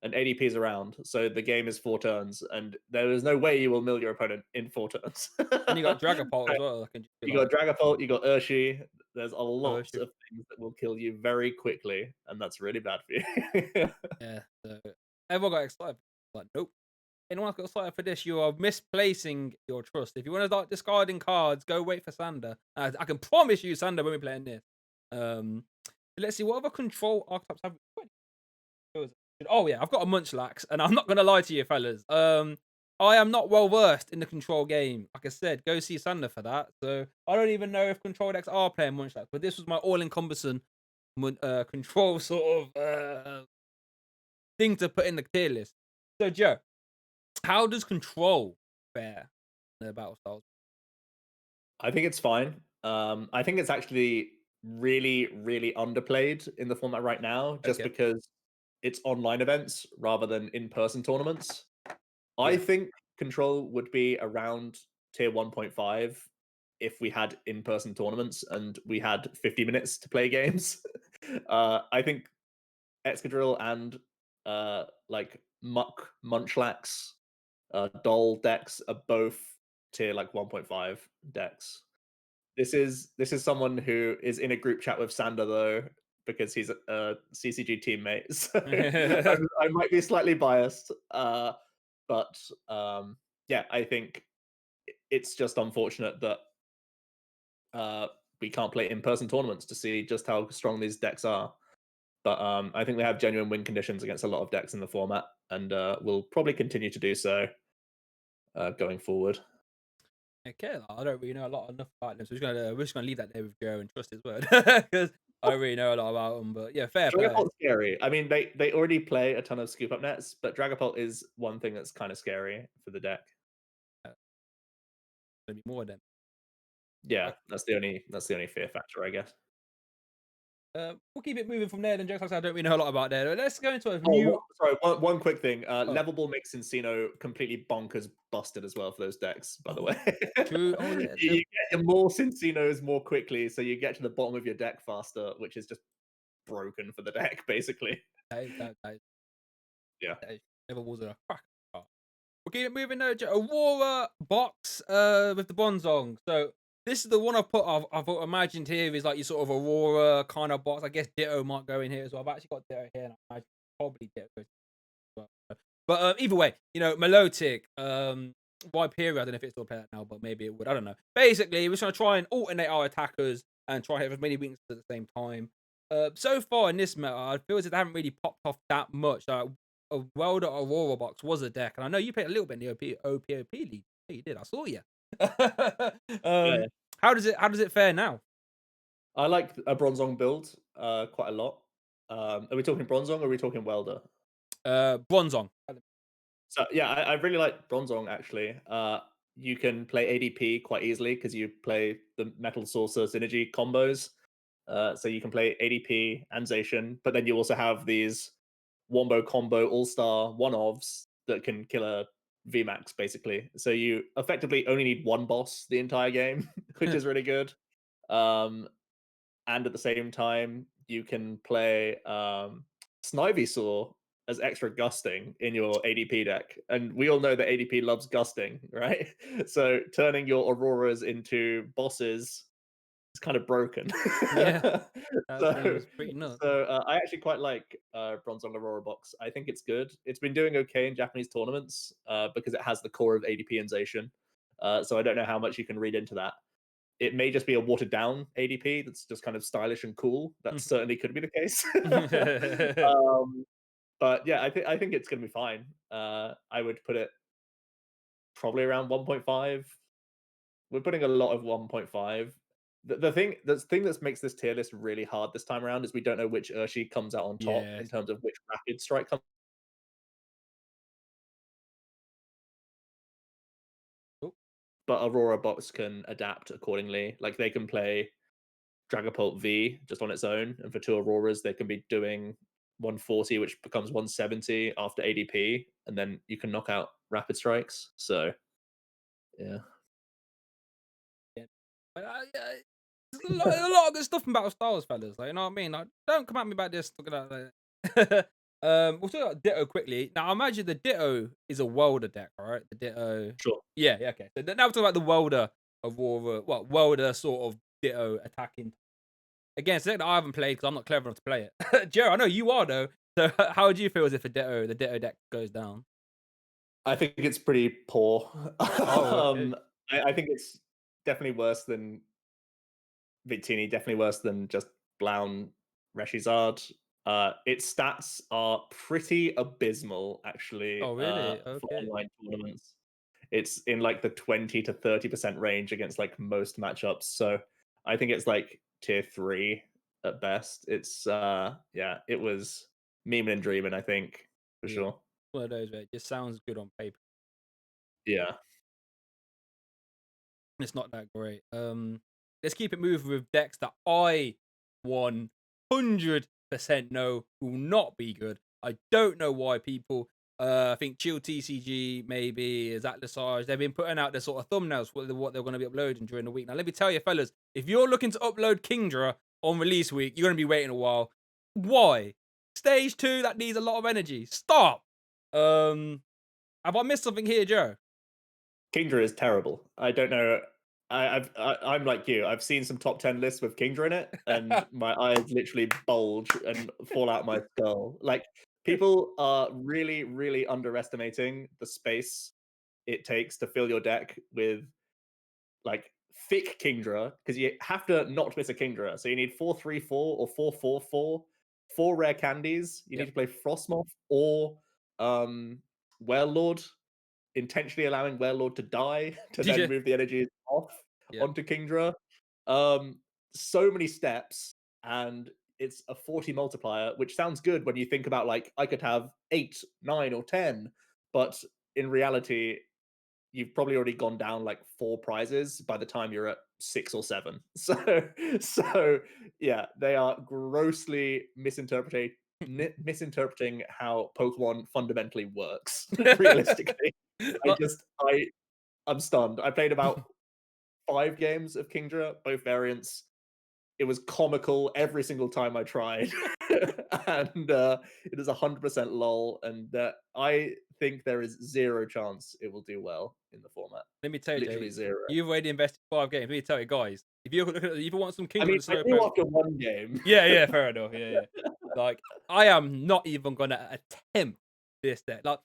and ADP is around, so the game is 4 turns, and there is no way you will mill your opponent in 4 turns.
And you got Dragapult as well. I can just be
You
like,
got Dragapult, you got Urshi. There's a
oh
lot
shit.
of things that will kill you very quickly, and that's really bad for you.
Yeah. So everyone got excited. Like, nope. Anyone else got excited for this? You are misplacing your trust. If you want to start discarding cards, go wait for Sander. I can promise you, Sander won't be playing this. Um, let's see what other control archetypes have. Oh yeah, I've got a Munchlax, and I'm not gonna lie to you, fellas. I am not well versed in the control game. Like I said, go see Sander for that. So I don't even know if control decks are playing Munchlax, but this was my all-encompassing control sort of thing to put in the tier list. So Joe, how does control fare in the battle styles?
I think it's fine. I think it's actually really, really underplayed in the format right now, just
Okay.
because it's online events rather than in-person tournaments. I
Yeah.
think Control would be around tier 1.5 if we had in-person tournaments and we had 50 minutes to play games. I think Excadrill and like Muck, Munchlax, Doll decks are both tier like 1.5 decks. This is someone who is in a group chat with Sander though, because he's a CCG teammate. So I might be slightly biased, but yeah, I think it's just unfortunate that we can't play in-person tournaments to see just how strong these decks are. But I think they have genuine win conditions against a lot of decks in the format, and will probably continue to do so going forward.
Okay, I don't really know a lot enough about them, so we're just gonna leave that there with Joe and trust his word because I don't really know a lot about them. But yeah, fair play.
Dragapult's scary. I mean, they already play a ton of scoop up nets, but Dragapult is one thing that's kind of scary for the deck.
Gonna be more of them.
Yeah, that's the only fear factor, I guess.
We'll keep it moving from there. Then, jokes like I don't really know a lot about there. Let's go into a
Oh,
new.
sorry, one quick thing.
Oh,
Level Ball makes Encino completely bonkers busted as well for those decks, by the
oh,
way.
true. Oh yeah,
You get your more Cincinos more quickly, so you get to the bottom of your deck faster, which is just broken for the deck, basically.
that
Yeah.
never was a crack. We'll keep it moving now. Aurora box with the Bronzong. So this is the one I've put. I've imagined here is like your sort of Aurora kind of box. I guess Ditto might go in here as well. I've actually got Ditto here, and I imagine probably Ditto goes as well. But either way, Melotic, Viperia, I don't know if it's still playing now, but maybe it would. I don't know. Basically, we're trying to try and alternate our attackers and try and have as many weaknesses at the same time. So far in this meta, I feel as if they haven't really popped off that much. A Welder Aurora box was a deck, and I know you played a little bit in the OPOP league. Yeah, you did. I saw you.
Yeah.
How does it fare now?
I like a Bronzong build quite a lot. Are we talking Bronzong or are we talking Welder?
Bronzong.
So yeah, I really like Bronzong actually. You can play ADP quite easily because you play the Metal Saucer synergy combos. So you can play ADP and Zacian, but then you also have these Wombo combo All Star one-offs that can kill a VMAX basically. So you effectively only need one boss the entire game, which is really good. Um, and at the same time, you can play Snivysaur as extra gusting in your ADP deck. And we all know that ADP loves gusting, right? So turning your Auroras into bosses is kind of broken.
Yeah, that
so
seems pretty nuts.
I actually quite like Bronzong Aurora box. I think it's good. It's been doing okay in Japanese tournaments because it has the core of ADP and Zacian. So I don't know how much you can read into that. It may just be a watered down ADP that's just kind of stylish and cool. That certainly could be the case. um, but yeah, I think it's going to be fine. I would put it probably around 1.5. We're putting a lot of 1.5. The thing that makes this tier list really hard this time around is we don't know which Urshi comes out on top
Yeah.
in terms of which rapid strike comes.
Oh,
But Aurora box can adapt accordingly. Like they can play Dragapult V just on its own, and for two Auroras, they can be doing 140, which becomes 170 after ADP, and then you can knock out Rapid Strikes. So, yeah.
Yeah. There's a lot of good stuff in Battle Styles, fellas. Like, you know what I mean? Like, don't come at me about this. Look at that. We'll talk about Ditto quickly. Now, I imagine the Ditto is a Welder deck, right? The Ditto.
Sure.
Yeah, okay. So now we're talking about the Welder Aurora. Well, Welder sort of Ditto attacking. Again, it's a deck that I haven't played because I'm not clever enough to play it. Joe, I know you are though. So how would you feel as if the Ditto deck goes down?
I think it's pretty poor.
Oh, okay.
I think it's definitely worse than Victini, definitely worse than just Blaun Reshizard. Its stats are pretty abysmal, actually,
Oh, really?
for
Okay.
online tournaments. It's in like the 20 to 30% range against like most matchups. So I think it's like tier 3 at best. It's yeah, it was memeing and dreaming, I think, for
Yeah.
sure.
One of those where it just sounds good on paper.
Yeah.
It's not that great. Let's keep it moving with decks that I 100% know will not be good. I don't know why people. I think Chill TCG maybe is Atlasage. They've been putting out their sort of thumbnails for what they're going to be uploading during the week. Now let me tell you, fellas, if you're looking to upload Kingdra on release week, you're going to be waiting a while. Why? Stage 2 that needs a lot of energy. Stop. Have I missed something here, Joe?
Kingdra is terrible. I don't know. I'm like you. I've seen some top 10 lists with Kingdra in it, and my eyes literally bulge and fall out my skull. Like, people are really, really underestimating the space it takes to fill your deck with like thick Kingdra, because you have to not miss a Kingdra. So you need 4/3/4 or 4/4/4, 4 rare candies. You need
Yep.
to play Frostmoth or Warlord, intentionally allowing Warlord to die to then
Yeah.
move the energy off
Yeah.
onto Kingdra. Um, so many steps, and it's a 40 multiplier, which sounds good when you think about like I could have 8, 9, or 10, but in reality, you've probably already gone down like 4 prizes by the time you're at 6 or 7. So yeah, they are grossly misinterpreting how Pokemon fundamentally works. Realistically,
Uh,
I'm stunned. I played about 5 games of Kingdra, both variants. It was comical every single time I tried, and it is 100% lol. And I think there is zero chance it will do well in the format.
Let me tell you,
Literally
Jay,
zero.
you've already invested 5 games. Let me tell you, guys, if you want some
I
Kingdom
mean,
and
I
Slow
knew
Poke,
after 1 game.
yeah, fair enough, yeah. Like, I am not even gonna attempt this deck. Like,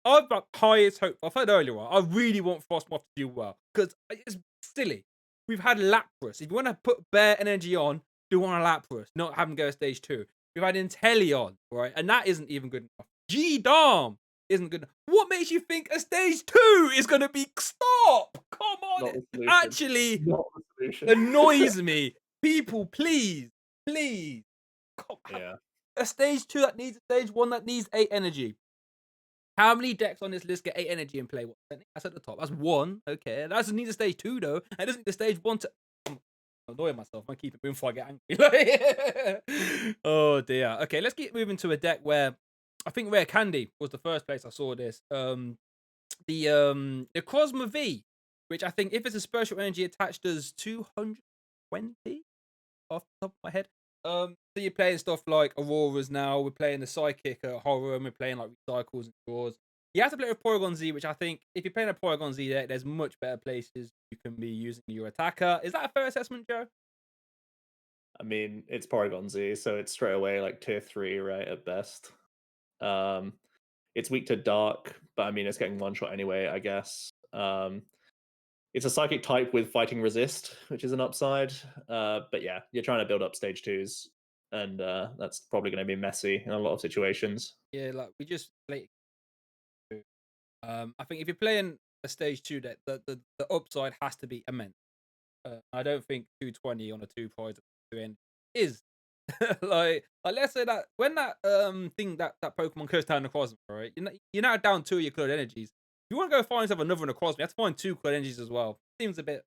I've got highest hope. I said earlier on, I really want Frostmoth to do well because it's silly. We've had Lapras. If you want to put bare energy on, do on a Lapras, not have him go to stage 2. We've had Inteleon, right, and that isn't even good enough. G-Darm isn't good enough. What makes you think a stage 2 is gonna be? Stop! Come on,
Not
it
the solution.
actually
Not the solution.
annoys me. People, please. Come on.
Yeah.
A stage 2 that needs a stage 1 that needs 8 energy. How many decks on this list get 8 energy and play? What? That's at the top. That's 1. Okay. That doesn't need a stage 2 though. And it doesn't need a stage 1 to. I'm annoying myself. I keep it moving before I get angry. Oh dear. Okay, let's keep moving to a deck where I think Rare Candy was the first place I saw this. The Necrozma V, which I think if it's a special energy attached does 220 off the top of my head. So you're playing stuff like Auroras now. We're playing the Psychic Horror, and we're playing like Recycles and Draws. You have to play with Porygon Z, which I think if you're playing a Porygon Z deck, there's much better places you can be using your attacker. Is that a fair assessment, Joe?
I mean, it's Porygon Z, so it's straight away like tier 3, right, at best. Um, it's weak to Dark, but I mean, it's getting one shot anyway, I guess. It's a Psychic type with Fighting Resist, which is an upside. But yeah, you're trying to build up stage 2s, and that's probably going to be messy in a lot of situations.
Yeah, like we just played. I think if you're playing a stage 2 deck, the upside has to be immense. I don't think 220 on a 2 prize end is let's say that when that thing that Pokemon goes down the Necrozma, right? You're now down 2 of your colored energies. If you want to go find yourself another Necrozma, you have to find 2 colored energies as well. Seems a bit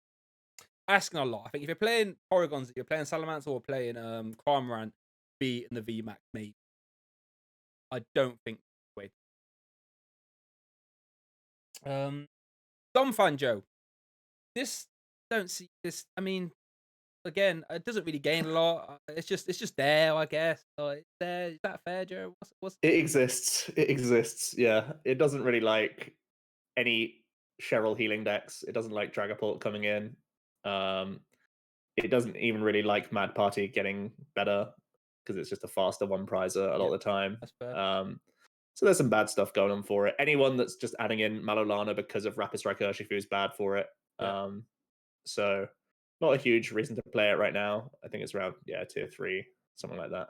asking a lot. I think if you're playing Porygons, you're playing Salamence or playing Cramorant, beating the VMAX, maybe. I don't think. Wait. Dumfan Joe. This don't see this. I mean, again, it doesn't really gain a lot. It's just there, I guess. It's there. Is that fair, Joe? What's
It exists. It exists. Yeah. It doesn't really like any Cheryl healing decks. It doesn't like Dragapult coming in. It doesn't even really like Mad Party getting better because it's just a faster one prizer a lot of the time.
That's fair.
So there's some bad stuff going on for it. Anyone that's just adding in Malolana because of Rapid Strike Urshifu is bad for it.
Yeah.
So not a huge reason to play it right now. I think it's around tier 3, something like that.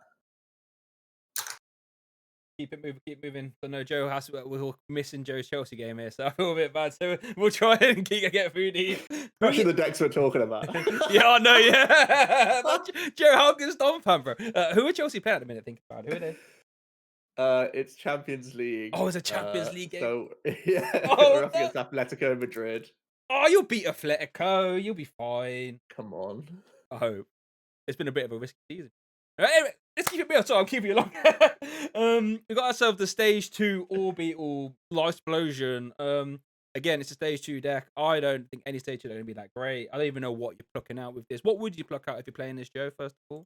Keep moving. So no, Joe has. We're missing Joe's Chelsea game here, so I feel a bit bad. So we'll try and get through these.
Especially the decks we're talking about.
Yeah, I know. Yeah, but Joe, how good is Dumfan, bro? Who are Chelsea playing at the minute? Think about it. Who are they?
It's Champions League.
Oh, it's a Champions League game.
So yeah,
Oh,
we're up against Atletico Madrid.
Oh, you'll beat Atletico. You'll be fine.
Come on.
I hope. It's been a bit of a risky season. Anyway, let's keep it real. Sorry, I'm keeping you long. We got ourselves the stage 2 Orbeetle Life Explosion. Again, it's a stage 2 deck. I don't think any stage 2 are going to be that great. I don't even know what you're plucking out with this. What would you pluck out if you're playing this, Joe, first of all?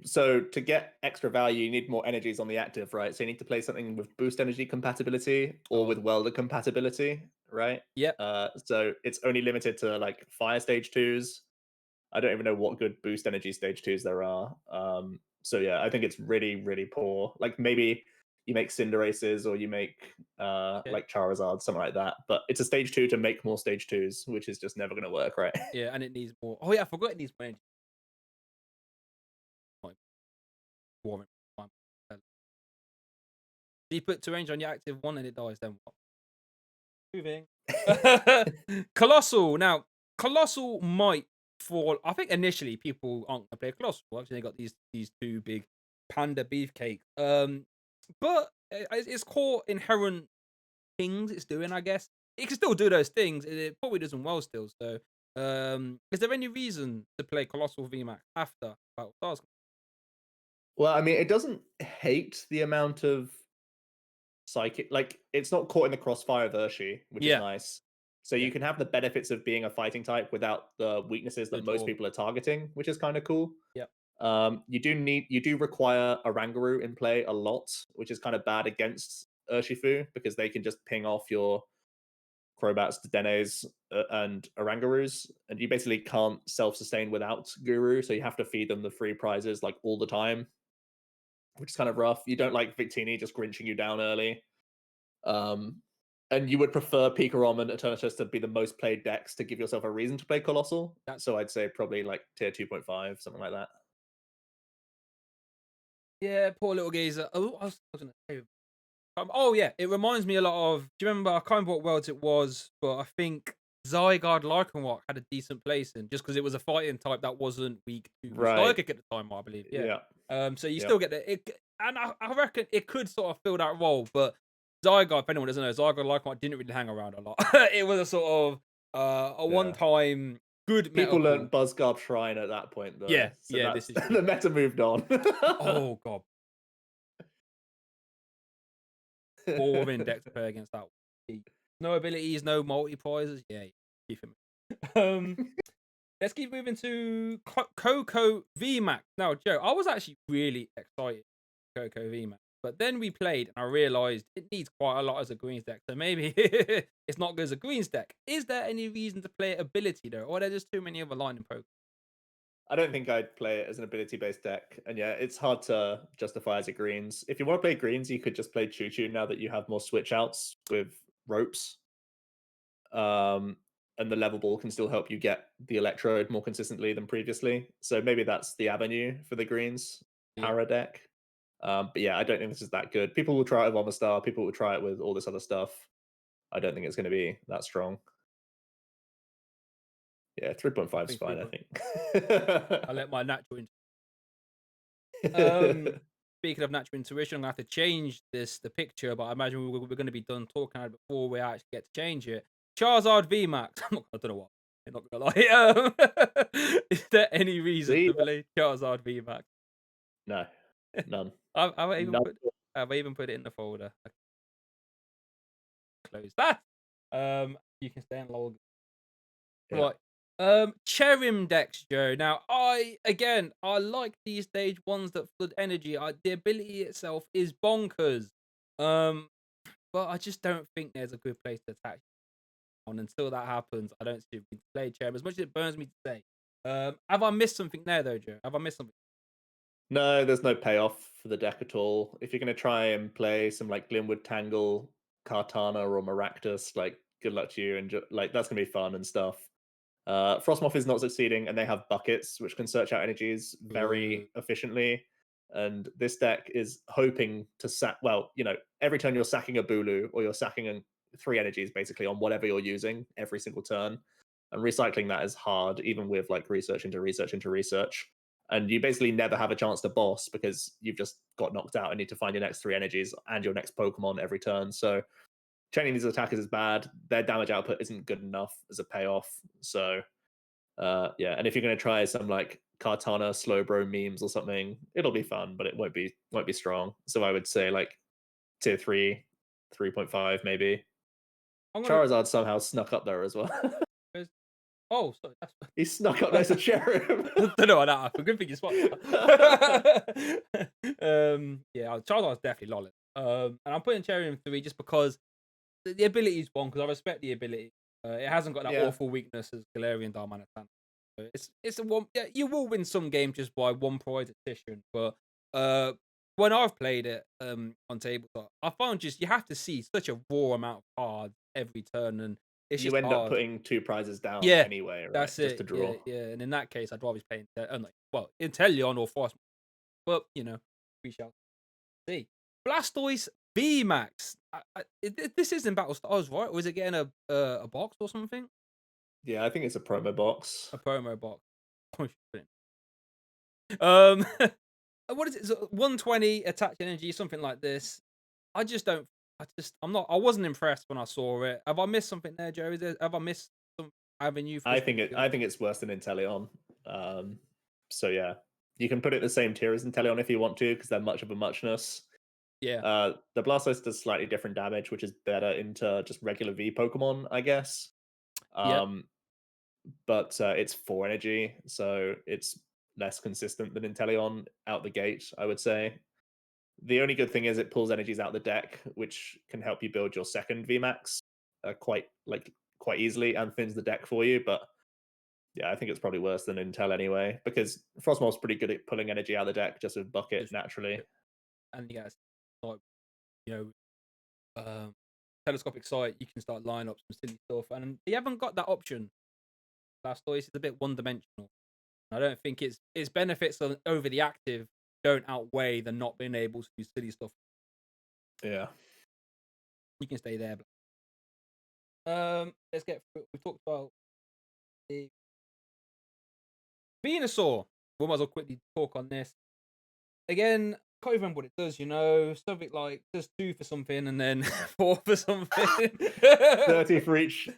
So to get extra value, you need more energies on the active, right? So you need to play something with boost energy compatibility or with welder compatibility, right?
Yep.
So it's only limited to like fire stage 2s. I don't even know what good boost energy stage 2s there are. So yeah, I think it's really, really poor. Like maybe you make Cinderaces or you make like Charizard, something like that. But it's a stage 2 to make more stage 2s, which is just never going to work, right?
Yeah, and it needs more. Oh yeah, I forgot it needs more energy. Warming. You put 2 range on your active one and it dies, then what? Moving. Colossal. Now, Colossal might fall. I think initially people aren't gonna play Colossal. Actually, they got these 2 big panda beefcakes. But its core inherent things it's doing, I guess. It can still do those things. It probably doesn't well still. So, is there any reason to play Colossal VMAX after Battle Stars?
Well, I mean, it doesn't hate the amount of psychic, like it's not caught in the crossfire of Urshi, which is nice. So you can have the benefits of being a fighting type without the weaknesses that most people are targeting, which is kind of cool.
Yep.
You do require a Rangaroo in play a lot, which is kind of bad against Urshifu because they can just ping off your Crobats, Denes, and Orangaroos, and you basically can't self-sustain without Guru, so you have to feed them the free prizes like all the time, which is kind of rough. You don't like Victini just grinching you down early. And you would prefer Pikarom and Eternatus to be the most played decks to give yourself a reason to play Colossal. So I'd say probably like tier 2.5, something like that.
Yeah, poor little geezer. Oh, I was going to say. Oh yeah, it reminds me a lot of. Do you remember? I can't remember what worlds it was, but I think Zygarde Lycanroc had a decent placing just because it was a fighting type that wasn't weak to Psychic at the time, I believe. Yeah. So you still get it, and I reckon it could sort of fill that role. But Zygarde, if anyone doesn't know, Zygarde Lycanroc didn't really hang around a lot. It was a sort of a one-time good.
People learned Buzzgarb Shrine at that point, though.
Yeah,
so
yeah. This is
the meta moved on.
Oh god. Boring deck to play against that one. No abilities, no multi prizes. Yeah, keep him. Let's keep moving to Koko VMAX. Now, Joe, I was actually really excited for Koko VMAX, but then we played and I realized it needs quite a lot as a greens deck. So maybe it's not good as a greens deck. Is there any reason to play ability though, or are there just too many other lightning pokes?
I don't think I'd play it as an ability-based deck. And yeah, it's hard to justify as a greens. If you want to play greens, you could just play Choo Choo now that you have more switch outs with ropes. And the level ball can still help you get the electrode more consistently than previously. So maybe that's the avenue for the greens para deck. But yeah, I don't think this is that good. People will try it with Omastar. People will try it with all this other stuff. I don't think it's going to be that strong. Yeah, 3.5 is fine, I think.
I let my natural speaking of natural intuition, I'm going to have to change the picture, but I imagine we're going to be done talking about it before we actually get to change it. Charizard VMAX. I don't know what. I'm not going to lie. Is there any reason to play Charizard VMAX?
No, none.
I even Have I even put it in the folder? Close that. You can stay and log.
Yeah.
Right. Cherim decks, Joe. Now, I like these stage ones that flood energy. The ability itself is bonkers. Um, but I just don't think there's a good place to attack on. Until that happens, I don't see if we can play Cherim. As much as it burns me to say. Have I missed something there though, Joe? Have I missed something?
No, there's no payoff for the deck at all. If you're going to try and play some like Glimwood Tangle, Kartana, or Maractus, like good luck to you, and like that's going to be fun and stuff. Frostmoth is not succeeding, and they have buckets which can search out energies very efficiently. And this deck is hoping to sack. Well, every turn you're sacking a Bulu, or you're sacking 3 energies basically on whatever you're using every single turn. And recycling that is hard, even with like research into research into research. And you basically never have a chance to boss because you've just got knocked out and need to find your next 3 energies and your next Pokemon every turn. So chaining these attackers is bad. Their damage output isn't good enough as a payoff. So yeah, and if you're going to try some like Kartana Slowbro memes or something, it'll be fun, but it won't be strong. So I would say like tier 3, 3.5 maybe. Charizard somehow snuck up there as well.
Oh, sorry.
He snuck up next to Cherub.
Don't know about that. For good thing you spotted that. Yeah, Charizard's definitely lolling. And I'm putting Cherry in 3 just because the ability is one, because I respect the ability. It hasn't got that awful weakness as Galarian Darmanitan. So it's a one. Yeah, you will win some games just by one prize addition, but when I've played it on tabletop, I found you have to see such a raw amount of cards every turn, and it's just
You end up
hard.
putting 2 prizes down
Yeah,
anyway, right?
that's
Just
it.
to draw.
Yeah. And in that case, I'd rather play Inteleon or Frost. But we shall see. Blastoise VMAX. This isn't Battle Stars, right? Or is it getting a box or something?
Yeah, I think it's a promo box.
A promo box. um, what is it? 120 attack energy, something like this. I wasn't impressed when I saw it. Have I missed something there, Joe? Have I missed some avenue for
I think it's worse than Inteleon. So yeah, you can put it in the same tier as Inteleon if you want to, because they're much of a muchness.
Yeah.
The Blastoise does slightly different damage, which is better into just regular V Pokemon, I guess.
Yep.
But it's 4 energy, so it's less consistent than Inteleon out the gate, I would say. The only good thing is it pulls energies out the deck, which can help you build your second VMAX quite easily and thins the deck for you. But yeah, I think it's probably worse than Intel anyway, because Frostmoth's pretty good at pulling energy out of the deck just with Bucket naturally.
And you guys, like, telescopic sight, you can start line up some silly stuff, and you haven't got that option. Blastoise is a bit one-dimensional. I don't think its benefits over the active don't outweigh the not being able to do silly stuff.
Yeah.
You can stay there. Let's get through. We talked about the Venusaur. We might as well quickly talk on this. Again, can't remember what it does, something like does 2 for something and then 4 for something.
30 for each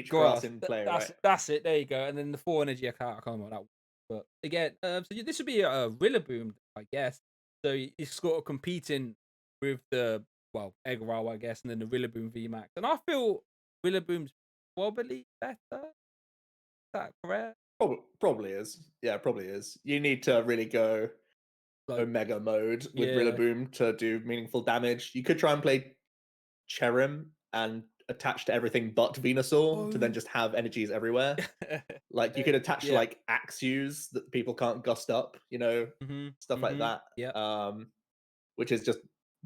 grass in play, right?
That's it. There you go. And then the 4 energy, I can't remember that. But again, so this would be a Rillaboom, I guess. So you're sort of competing with the Eggrow, I guess, and then the Rillaboom VMAX. And I feel Rillaboom's probably better. Is that correct?
Probably is. Yeah, probably is. You need to really go Omega mode with Rillaboom to do meaningful damage. You could try and play Cherim and attach to everything but Venusaur to then just have energies everywhere. Like you could attach like Axews that people can't gust up, stuff like that.
Yeah.
Which is just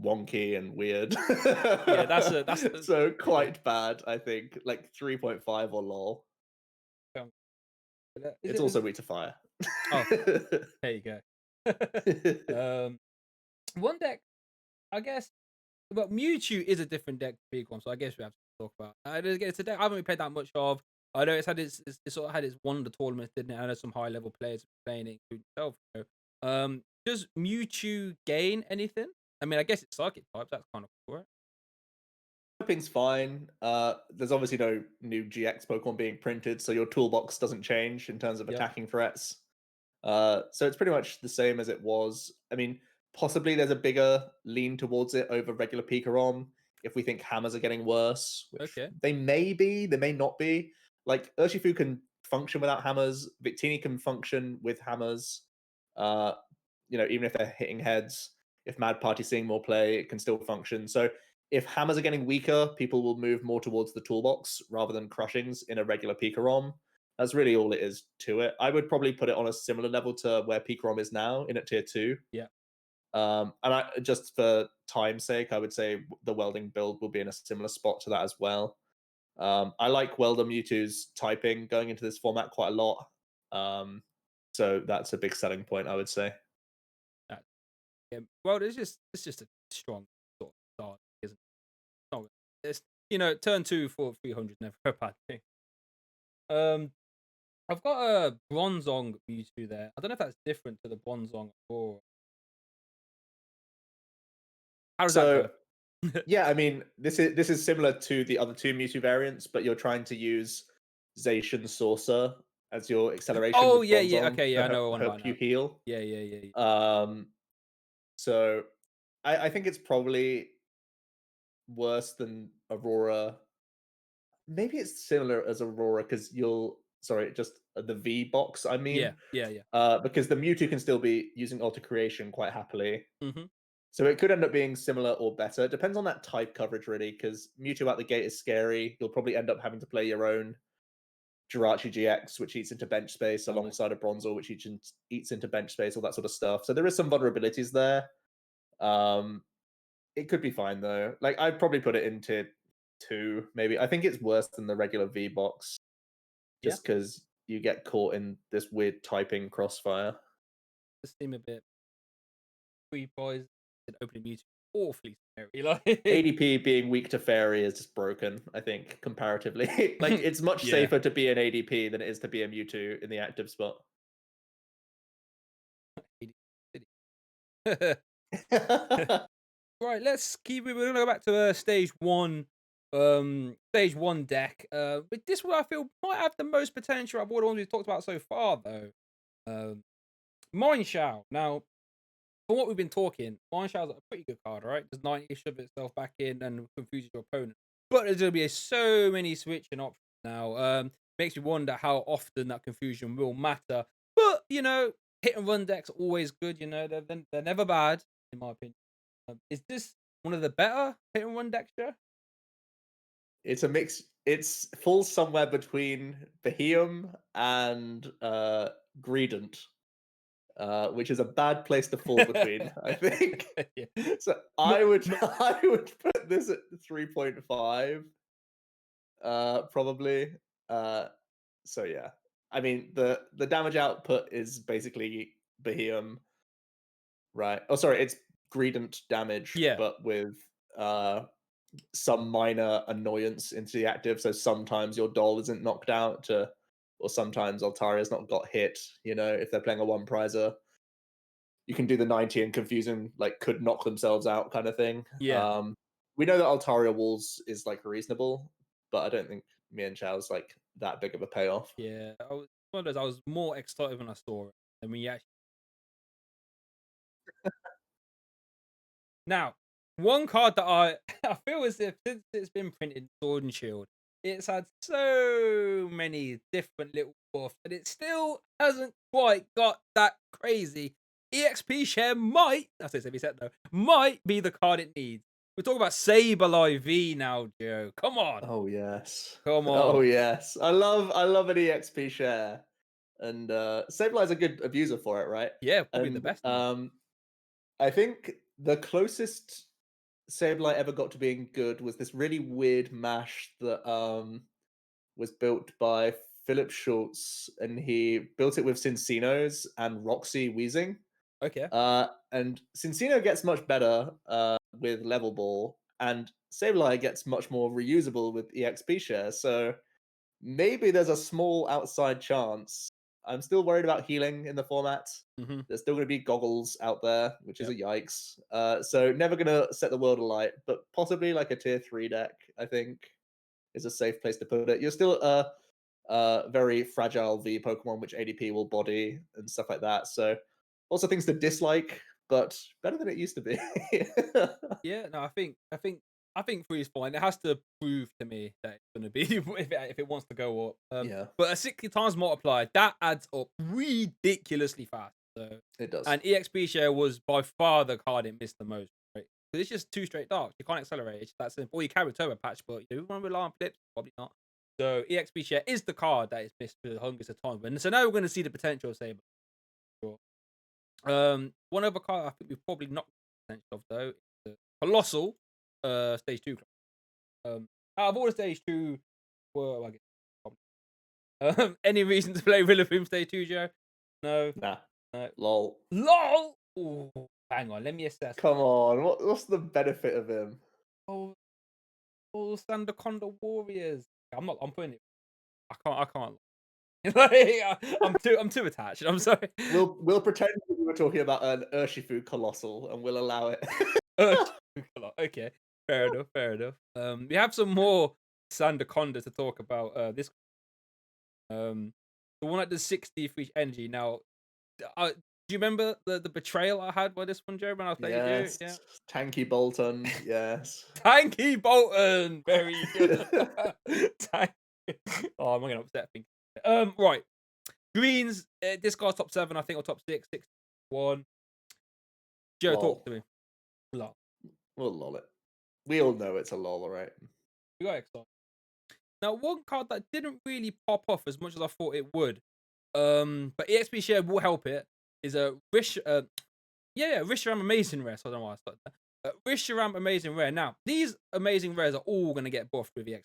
wonky and weird.
Yeah, that's
so quite bad, I think. Like 3.5 or lol. It's also weak to fire.
Oh, there you go. One deck, I guess. But Mewtwo is a different deck to big one, so I guess we have to talk about. It's a deck I haven't really played that much of. I know it sort of had its one of the tournaments, didn't it? I know some high level players playing it, including yourself. Does Mewtwo gain anything? I mean, I guess it's psychic types. That's kind of cool, right?
Typing's fine. There's obviously no new GX Pokemon being printed, so your toolbox doesn't change in terms of attacking threats. So it's pretty much the same as it was. I mean, Possibly there's a bigger lean towards it over regular Pikarom if we think hammers are getting worse, which
Okay.
they may be, they may not be. Like Urshifu can function without hammers, Victini can function with hammers. Uh, even if they're hitting heads, if Mad Party's seeing more play, it can still function. So if hammers are getting weaker, people will move more towards the toolbox rather than crushings in a regular Pikarom. That's really all it is to it. I would probably put it on a similar level to where Pikarom is now, in at tier 2.
Yeah.
And just for time's sake, I would say the welding build will be in a similar spot to that as well. I like Welder Mewtwo's typing going into this format quite a lot. So that's a big selling point, I would say.
Yeah. Well, it's just a strong sort of start, isn't it? It's turn 2 for 300 never a bad thing. I've got a Bronzong Mewtwo there. I don't know if that's different to the Bronzong or how does that
So
go?
yeah, I mean, this is similar to the other two Mewtwo variants, but you're trying to use Zacian Saucer as your acceleration
Oh
with
yeah, yeah.
Bronzong
Okay, yeah,
to
I know one about
help you
now.
heal.
Yeah, yeah, yeah, yeah.
So I think it's probably worse than Aurora. Maybe it's similar as Aurora because just the V box. I
Yeah,
mean,
yeah, yeah.
because the Mewtwo can still be using Alter Creation quite happily.
Mhm.
So it could end up being similar or better. It depends on that type coverage, really, because Mewtwo out the gate is scary. You'll probably end up having to play your own Jirachi GX, which eats into bench space,
Oh, nice.
alongside a Bronzor, which eats into bench space, all that sort of stuff. So there is some vulnerabilities there. Um, it could be fine, though. Like, I'd probably put it into 2, maybe. I think it's worse than the regular V box,
Yeah,
just because you get caught in this weird typing crossfire.
this seem a bit free boys. Opening Mewtwo awfully scary. Like
ADP being weak to fairy is just broken, I think, comparatively. Like, it's much
yeah.
safer to be an ADP than it is to be a Mewtwo in the active spot.
Right, let's keep it. We're gonna go back to stage one deck. But this one I feel might have the most potential of all the ones we've talked about so far, though. Um, Mineshaw. Now, from what we've been talking, Mineshow's a pretty good card, right? Does 90 shove itself back in and confuses your opponent. But there's gonna be so many switching options now. Makes me wonder how often that confusion will matter. But hit and run decks are always good. They're never bad, in my opinion. Is this one of the better hit and run decks, Joe?
It's a mix. It's falls somewhere between Beheeyum and Greedent, which is a bad place to fall between, I think.
Yeah.
So
No,
I would
no,
I would put this at 3.5, probably. So yeah. I mean the damage output is basically Beheeyum, right? Oh sorry, it's Greedent damage,
yeah,
but with some minor annoyance into the active. So sometimes your doll isn't knocked out, or sometimes Altaria's not got hit. If they're playing a one prizer, you can do the 90 and confusing like could knock themselves out kind of thing.
yeah,
We know that Altaria Walls is like reasonable, but I don't think Mian Chao's like that big of a payoff.
yeah. One of those. I was more excited when I saw it than when you actually. Now, one card that I I feel as if since it's been printed, Sword and Shield, it's had so many different little buffs, and it still hasn't quite got that crazy. EXP share might, that's it, said though, might be the card it needs. We're talking about Sableye V now, Joe. Come on,
Oh yes.
come
Oh
on.
yes. I love an EXP share. And Sableye's a good abuser for it, right?
Yeah, probably the
And
best now.
I think the closest Sableye ever got to being good was this really weird mash that was built by Philip Schultz, and he built it with Cinccino's and Roxy Weezing.
Okay.
And Cinccino gets much better with Level Ball, and Sableye gets much more reusable with EXP share. So maybe there's a small outside chance. I'm still worried about healing in the format.
Mm-hmm.
There's still going to be goggles out there, which is
Yep.
a yikes. So never going to set the world alight, but possibly like a tier 3 deck, I think, is a safe place to put it. You're still a very fragile V Pokemon, which ADP will body and stuff like that. So also things to dislike, but better than it used to be.
Yeah, no, I think 3 is fine. It has to prove to me that it's gonna be if it wants to go up.
Yeah,
But a 60 times multiplier that adds up ridiculously fast. So,
it does.
and EXP share was by far the card it missed the most. Right? Because it's just 2 straight darks. You can't accelerate. It's that simple. Or you carry turbo patch, but you want to rely on flips? Probably not. So EXP share is the card that is missed for the longest of time. And so now we're going to see the potential of Saber. Sure. One other card I think we've probably not got the potential of though is the Colossal stage 2 class. Out of all the stage 2, well, I guess probably. Any reason to play Rillaboom stage 2, Joe? No.
Nah,
No.
lol.
LOL. Ooh, hang on, let me assess.
Come on, what's the benefit of him?
Oh, Sandaconda Warriors. I'm putting it. I can't. I'm too attached. I'm sorry.
We'll pretend we were talking about an Urshifu Colossal, and we'll allow it.
Okay, fair enough. Fair enough. We have some more Sandaconda to talk about. This the one at the 60 for each energy. Now, do you remember the betrayal I had by this one, Joe? When I played
Yes,
you, yeah.
Tanky Bolton. Yes,
Tanky Bolton, very good. Oh, I'm gonna upset things. Right. Greens, this guy's top 7, I think, or top 6, 61. Joe,
lol.
talk to me. Lol.
We'll lol it. We all know it's a lol, right?
We got excited. Now, one card that didn't really pop off as much as I thought it would, but EXP share will help it, is a Risharam Amazing Rare. So I don't know why I started that. Risharam Amazing Rare. Now, these Amazing Rares are all going to get buffed with EXP.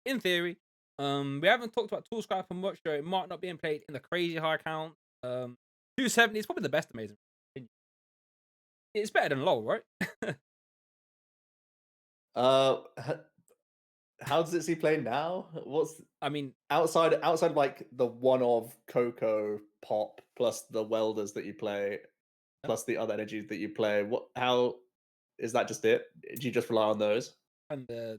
In theory, we haven't talked about Tool Scraper much, so it might not be played in the crazy high count. 270 is probably the best Amazing Rare. It's better than LOL, right?
How does it see play now?
I mean,
outside like the one of Koko Pop plus the Welders that you play, plus the other energies that you play. How is that just it? Do you just rely on those?
and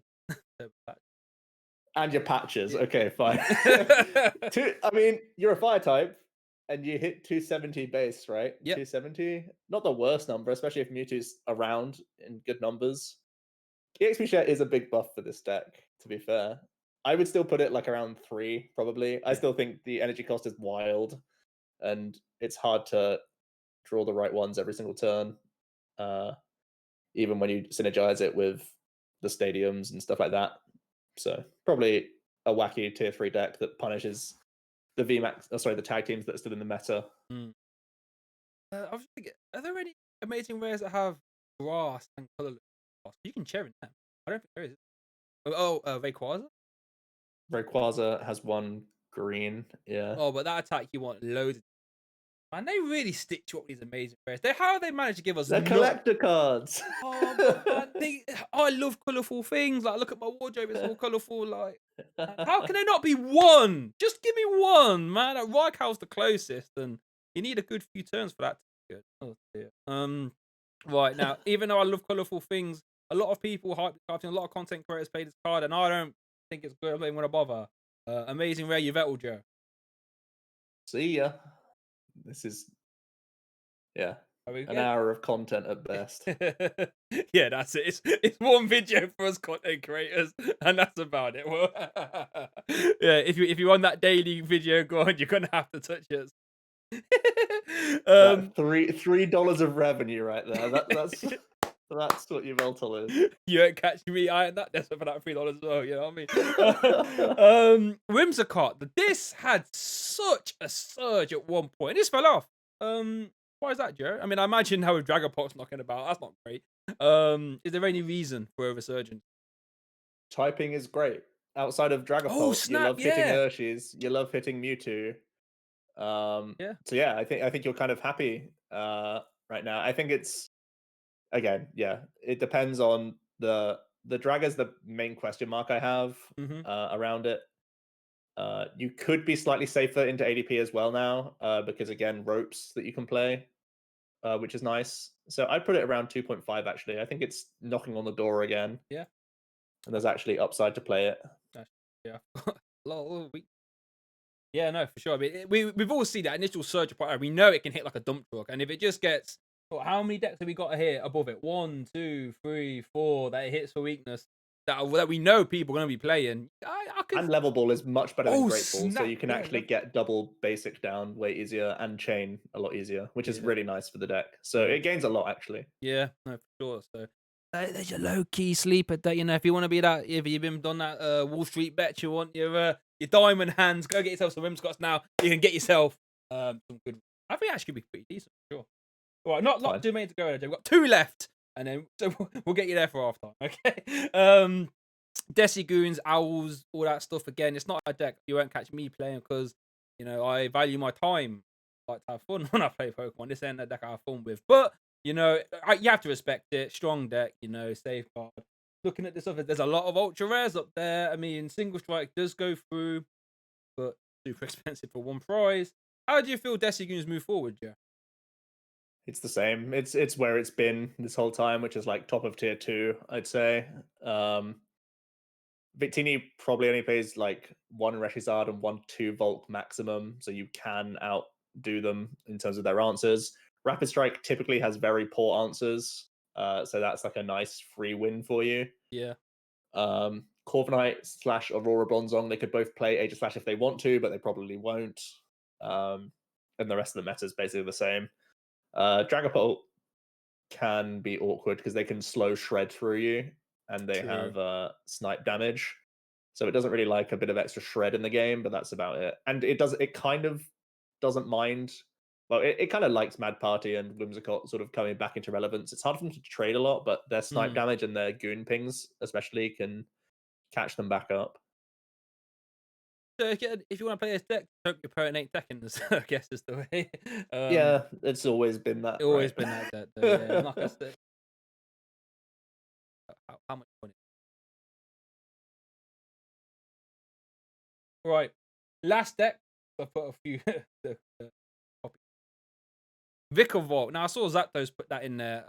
And your patches.
Yeah.
Okay, fine. I mean, you're a fire type and you hit 270 base, right?
Yep.
270. Not the worst number, especially if Mewtwo's around in good numbers. EXP share is a big buff for this deck, to be fair. I would still put it like around 3, probably. I still think the energy cost is wild, and it's hard to draw the right ones every single turn. Even when you synergize it with the stadiums and stuff like that. So probably a wacky tier 3 deck that punishes the VMAX, the tag teams that are still in the meta.
I was thinking, are there any Amazing Rares that have grass and colorless? You can cherry them. I don't think there is. Rayquaza?
Rayquaza has 1 green, yeah.
Oh, but that attack you want loads of. Man, they really stitch you up with these Amazing Rares. How they manage to give us
They're collector cards.
Oh, but man, I love colourful things. Like, look at my wardrobe; it's all colourful. Like, how can there not be one? Just give me one, man. Like, Raikal's the closest, and you need a good few turns for that to be good. Oh dear. Right now, even though I love colourful things, a lot of people hype this card. A lot of content creators play this card, and I don't think it's good. I don't want to bother. Amazing Rare Yveltal, Joe.
See ya. This is an hour of content at best.
Yeah, that's it. It's one video for us content creators, and that's about it. Well, yeah, if you're on that daily video, go on. You're gonna have to touch it.
$3 of revenue right there. That's what Yveltal is.
You ain't catching me. I ain't that desperate for that $3 as well. You know what I mean? Whimsicott. This had such a surge at one point. This fell off. Why is that, Joe? I mean, I imagine how Dragapult's knocking about. That's not great. Is there any reason for a resurgence?
Typing is great. Outside of Dragapult, you love hitting Urshis. You love hitting Mewtwo.
Yeah.
So yeah, I think you're kind of happy right now. I think it's again, yeah, it depends on the drag is the main question mark I have around it. You could be slightly safer into ADP as well now, because again, ropes that you can play, which is nice. So I'd put it around 2.5 actually. I think it's knocking on the door again.
Yeah.
And there's actually upside to play it.
Yeah. Yeah, no, for sure. I mean, we've all seen that initial surge of power. We know it can hit like a dump truck, and if it just gets Well, how many decks have we got here above it? 1, 2, 3, 4 that it hits for weakness that we know people are going to be playing. I could.
And level ball is much better than
Oh
Great Ball, so
snap!
you can
Yeah,
actually get double basic down way easier and chain a lot easier, which is really nice for the deck. So
Yeah.
it gains a lot actually.
Yeah, no, for sure. So there's your low key sleeper that, you know, if you want to be that, if you've been done that Wall Street bet, you want your diamond hands, go get yourself some Rimscots now. You can get yourself some good. I think actually could be pretty decent, for sure. All right, not
Fine.
too many to go. We've got 2 left, and then so we'll get you there for half time. Okay. Decigoons, Owls, all that stuff. Again, it's not a deck you won't catch me playing because, you know, I value my time. I like to have fun when I play Pokemon. This ain't a deck I have fun with. But, you know, you have to respect it. Strong deck, you know, safeguard. Looking at this other, there's a lot of ultra rares up there. I mean, Single Strike does go through, but super expensive for one prize. How do you feel Decigoons move forward, Joe?
It's the same. It's where it's been this whole time, which is like top of tier 2, I'd say. Victini probably only plays like 1 Reshizard and 1-2 Volk maximum, so you can outdo them in terms of their answers. Rapid Strike typically has very poor answers, so that's like a nice free win for you.
Yeah.
Corviknight / Aurora Bronzong, they could both play Aegislash if they want to, but they probably won't. And the rest of the meta is basically the same. Dragapult can be awkward because they can slow shred through you, and they
True.
have snipe damage. So it doesn't really like a bit of extra shred in the game, but that's about it. And it kind of doesn't mind. Well, it kind of likes Mad Party and Whimsicott sort of coming back into relevance. It's hard for them to trade a lot, but their snipe damage and their goon pings especially can catch them back up.
So if you want to play this deck, hope your opponent ain't seconds. I guess is the way.
Yeah, it's always been that.
It's always
Right?
been like that, though. Yeah, like I said, how much money? Right, last deck. I put a few. the copy. Vikavolt. Now I saw Zapdos put that in there.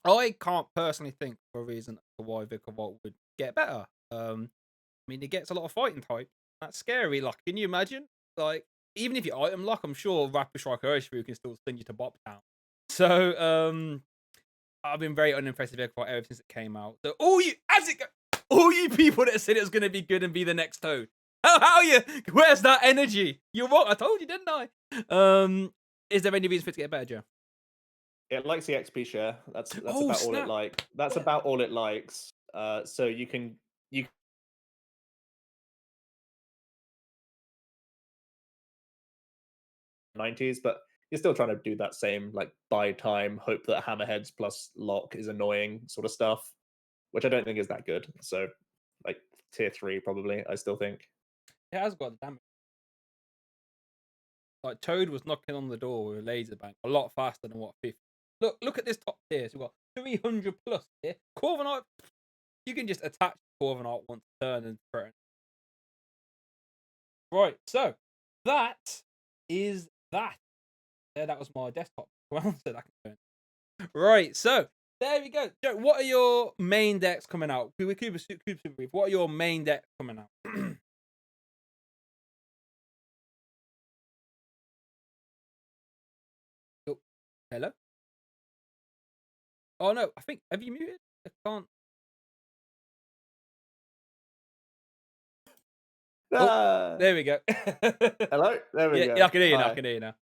I can't personally think of a reason for why Vikavolt would get better. I mean, it gets a lot of fighting type. That's scary. Like, can you imagine? Like, even if you item lock, I'm sure Rapid Strike Urshifu can still send you to Bop Town. So, I've been very unimpressed with Vikavolt ever since it came out. So, all you people that said it was going to be good and be the next Toad. How you? Where's that energy? You're wrong. I told you, didn't I? Is there any reason for it to get better, Joe?
It likes the XP share. That's
Oh,
about all it
snap.
likes. That's
Yeah.
about all it likes. So you 90s, but you're still trying to do that same like buy time, hope that hammerheads plus lock is annoying sort of stuff, which I don't think is that good. So like tier 3 probably, I still think.
It has got damage. Like Toad was knocking on the door with a laser bang a lot faster than what 50. Look at this top tier. So we've got 300 plus here. Corviknight, you can just attach Corviknight once a turn and threaten. Right, so that is that. Yeah, that was my desktop. Well, so that can turn. Right, so there we go. Joe, what are your main decks coming out? Super brief. What are your main decks coming out? Oh, hello? Oh no, I think have you muted? I can't. Oh,
Ah,
there we go.
hello, there we go.
Yeah, I can hear you now. I
Hi.
can hear you now.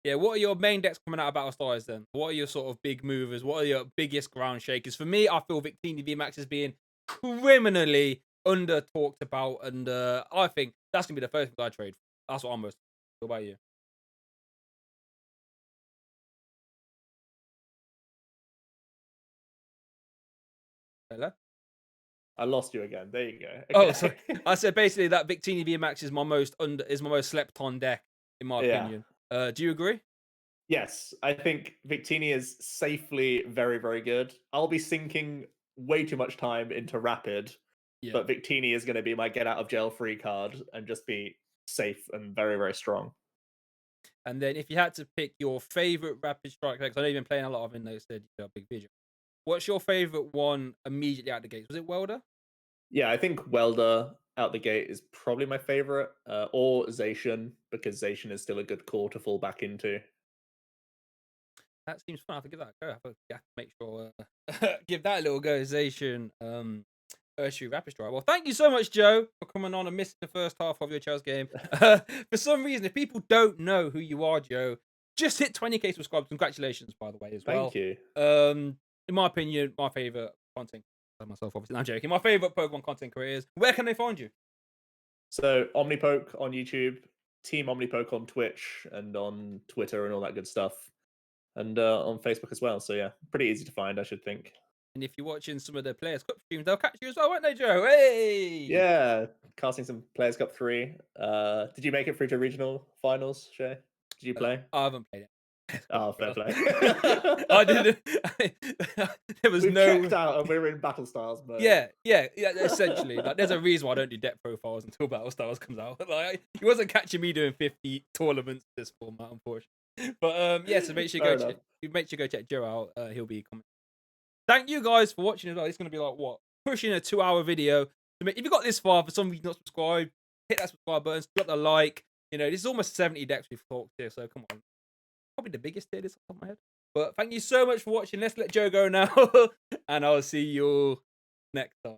Yeah, what are your main decks coming out of Battle Styles then? What are your sort of big movers? What are your biggest ground shakers? For me, I feel Victini VMAX is being criminally under talked about, and I think that's gonna be the first thing I trade. That's what I'm most. What about you? Hello?
I lost you again. There you go.
Oh,
Okay.
sorry. I said basically that Victini VMAX is my most slept on deck in my
Yeah.
opinion. Do you agree?
Yes, I think Victini is safely very, very good. I'll be sinking way too much time into Rapid,
Yeah.
but Victini is going to be my get out of jail free card and just be safe and very, very strong.
And then if you had to pick your favorite rapid strike decks, I know you've been playing a lot of in those said you're a big video. What's your favorite one immediately out the gates? Was it Welder?
Yeah, I think Welder out the gate is probably my favorite, or Zacian, because Zacian is still a good core to fall back into.
That seems fun. I have to give that a go. I have to make sure give that a little go, Zacian. Urshifu Rapid Strike. Well, thank you so much, Joe, for coming on and missing the first half of your Chelsea game. For some reason, if people don't know who you are, Joe, just hit 20k subscribers. Congratulations, by the way, as well.
Thank you.
In my opinion, my favorite content. Myself, obviously, I'm joking. My favorite Pokemon content creators. Where can they find you?
So Omnipoke on YouTube, Team Omnipoke on Twitch and on Twitter and all that good stuff, and on Facebook as well. So yeah, pretty easy to find, I should think.
And if you're watching some of the Players Cup streams, they'll catch you as well, won't they, Joe? Hey!
Yeah, casting some Players Cup 3. Did you make it through to regional finals, Shay? Did you play?
I haven't played it.
Oh, fair play.
I didn't. There was
We've
no.
checked out and we're in Battle Styles mode.
Yeah. Essentially, like, there's a reason why I don't do deck profiles until Battle Styles comes out. Like, he wasn't catching me doing 50 tournaments this format, unfortunately. But yeah, so make sure you go check Joe out. He'll be commenting. Thank you guys for watching as well. It's going to be like what, pushing a 2-hour video. If you got this far, for some reason not subscribed, hit that subscribe button, drop the like. You know, this is almost 70 decks we've talked here, so come on. Probably the biggest tier this off the top of my head. But thank you so much for watching. Let's let Joe go now. And I'll see you all next time.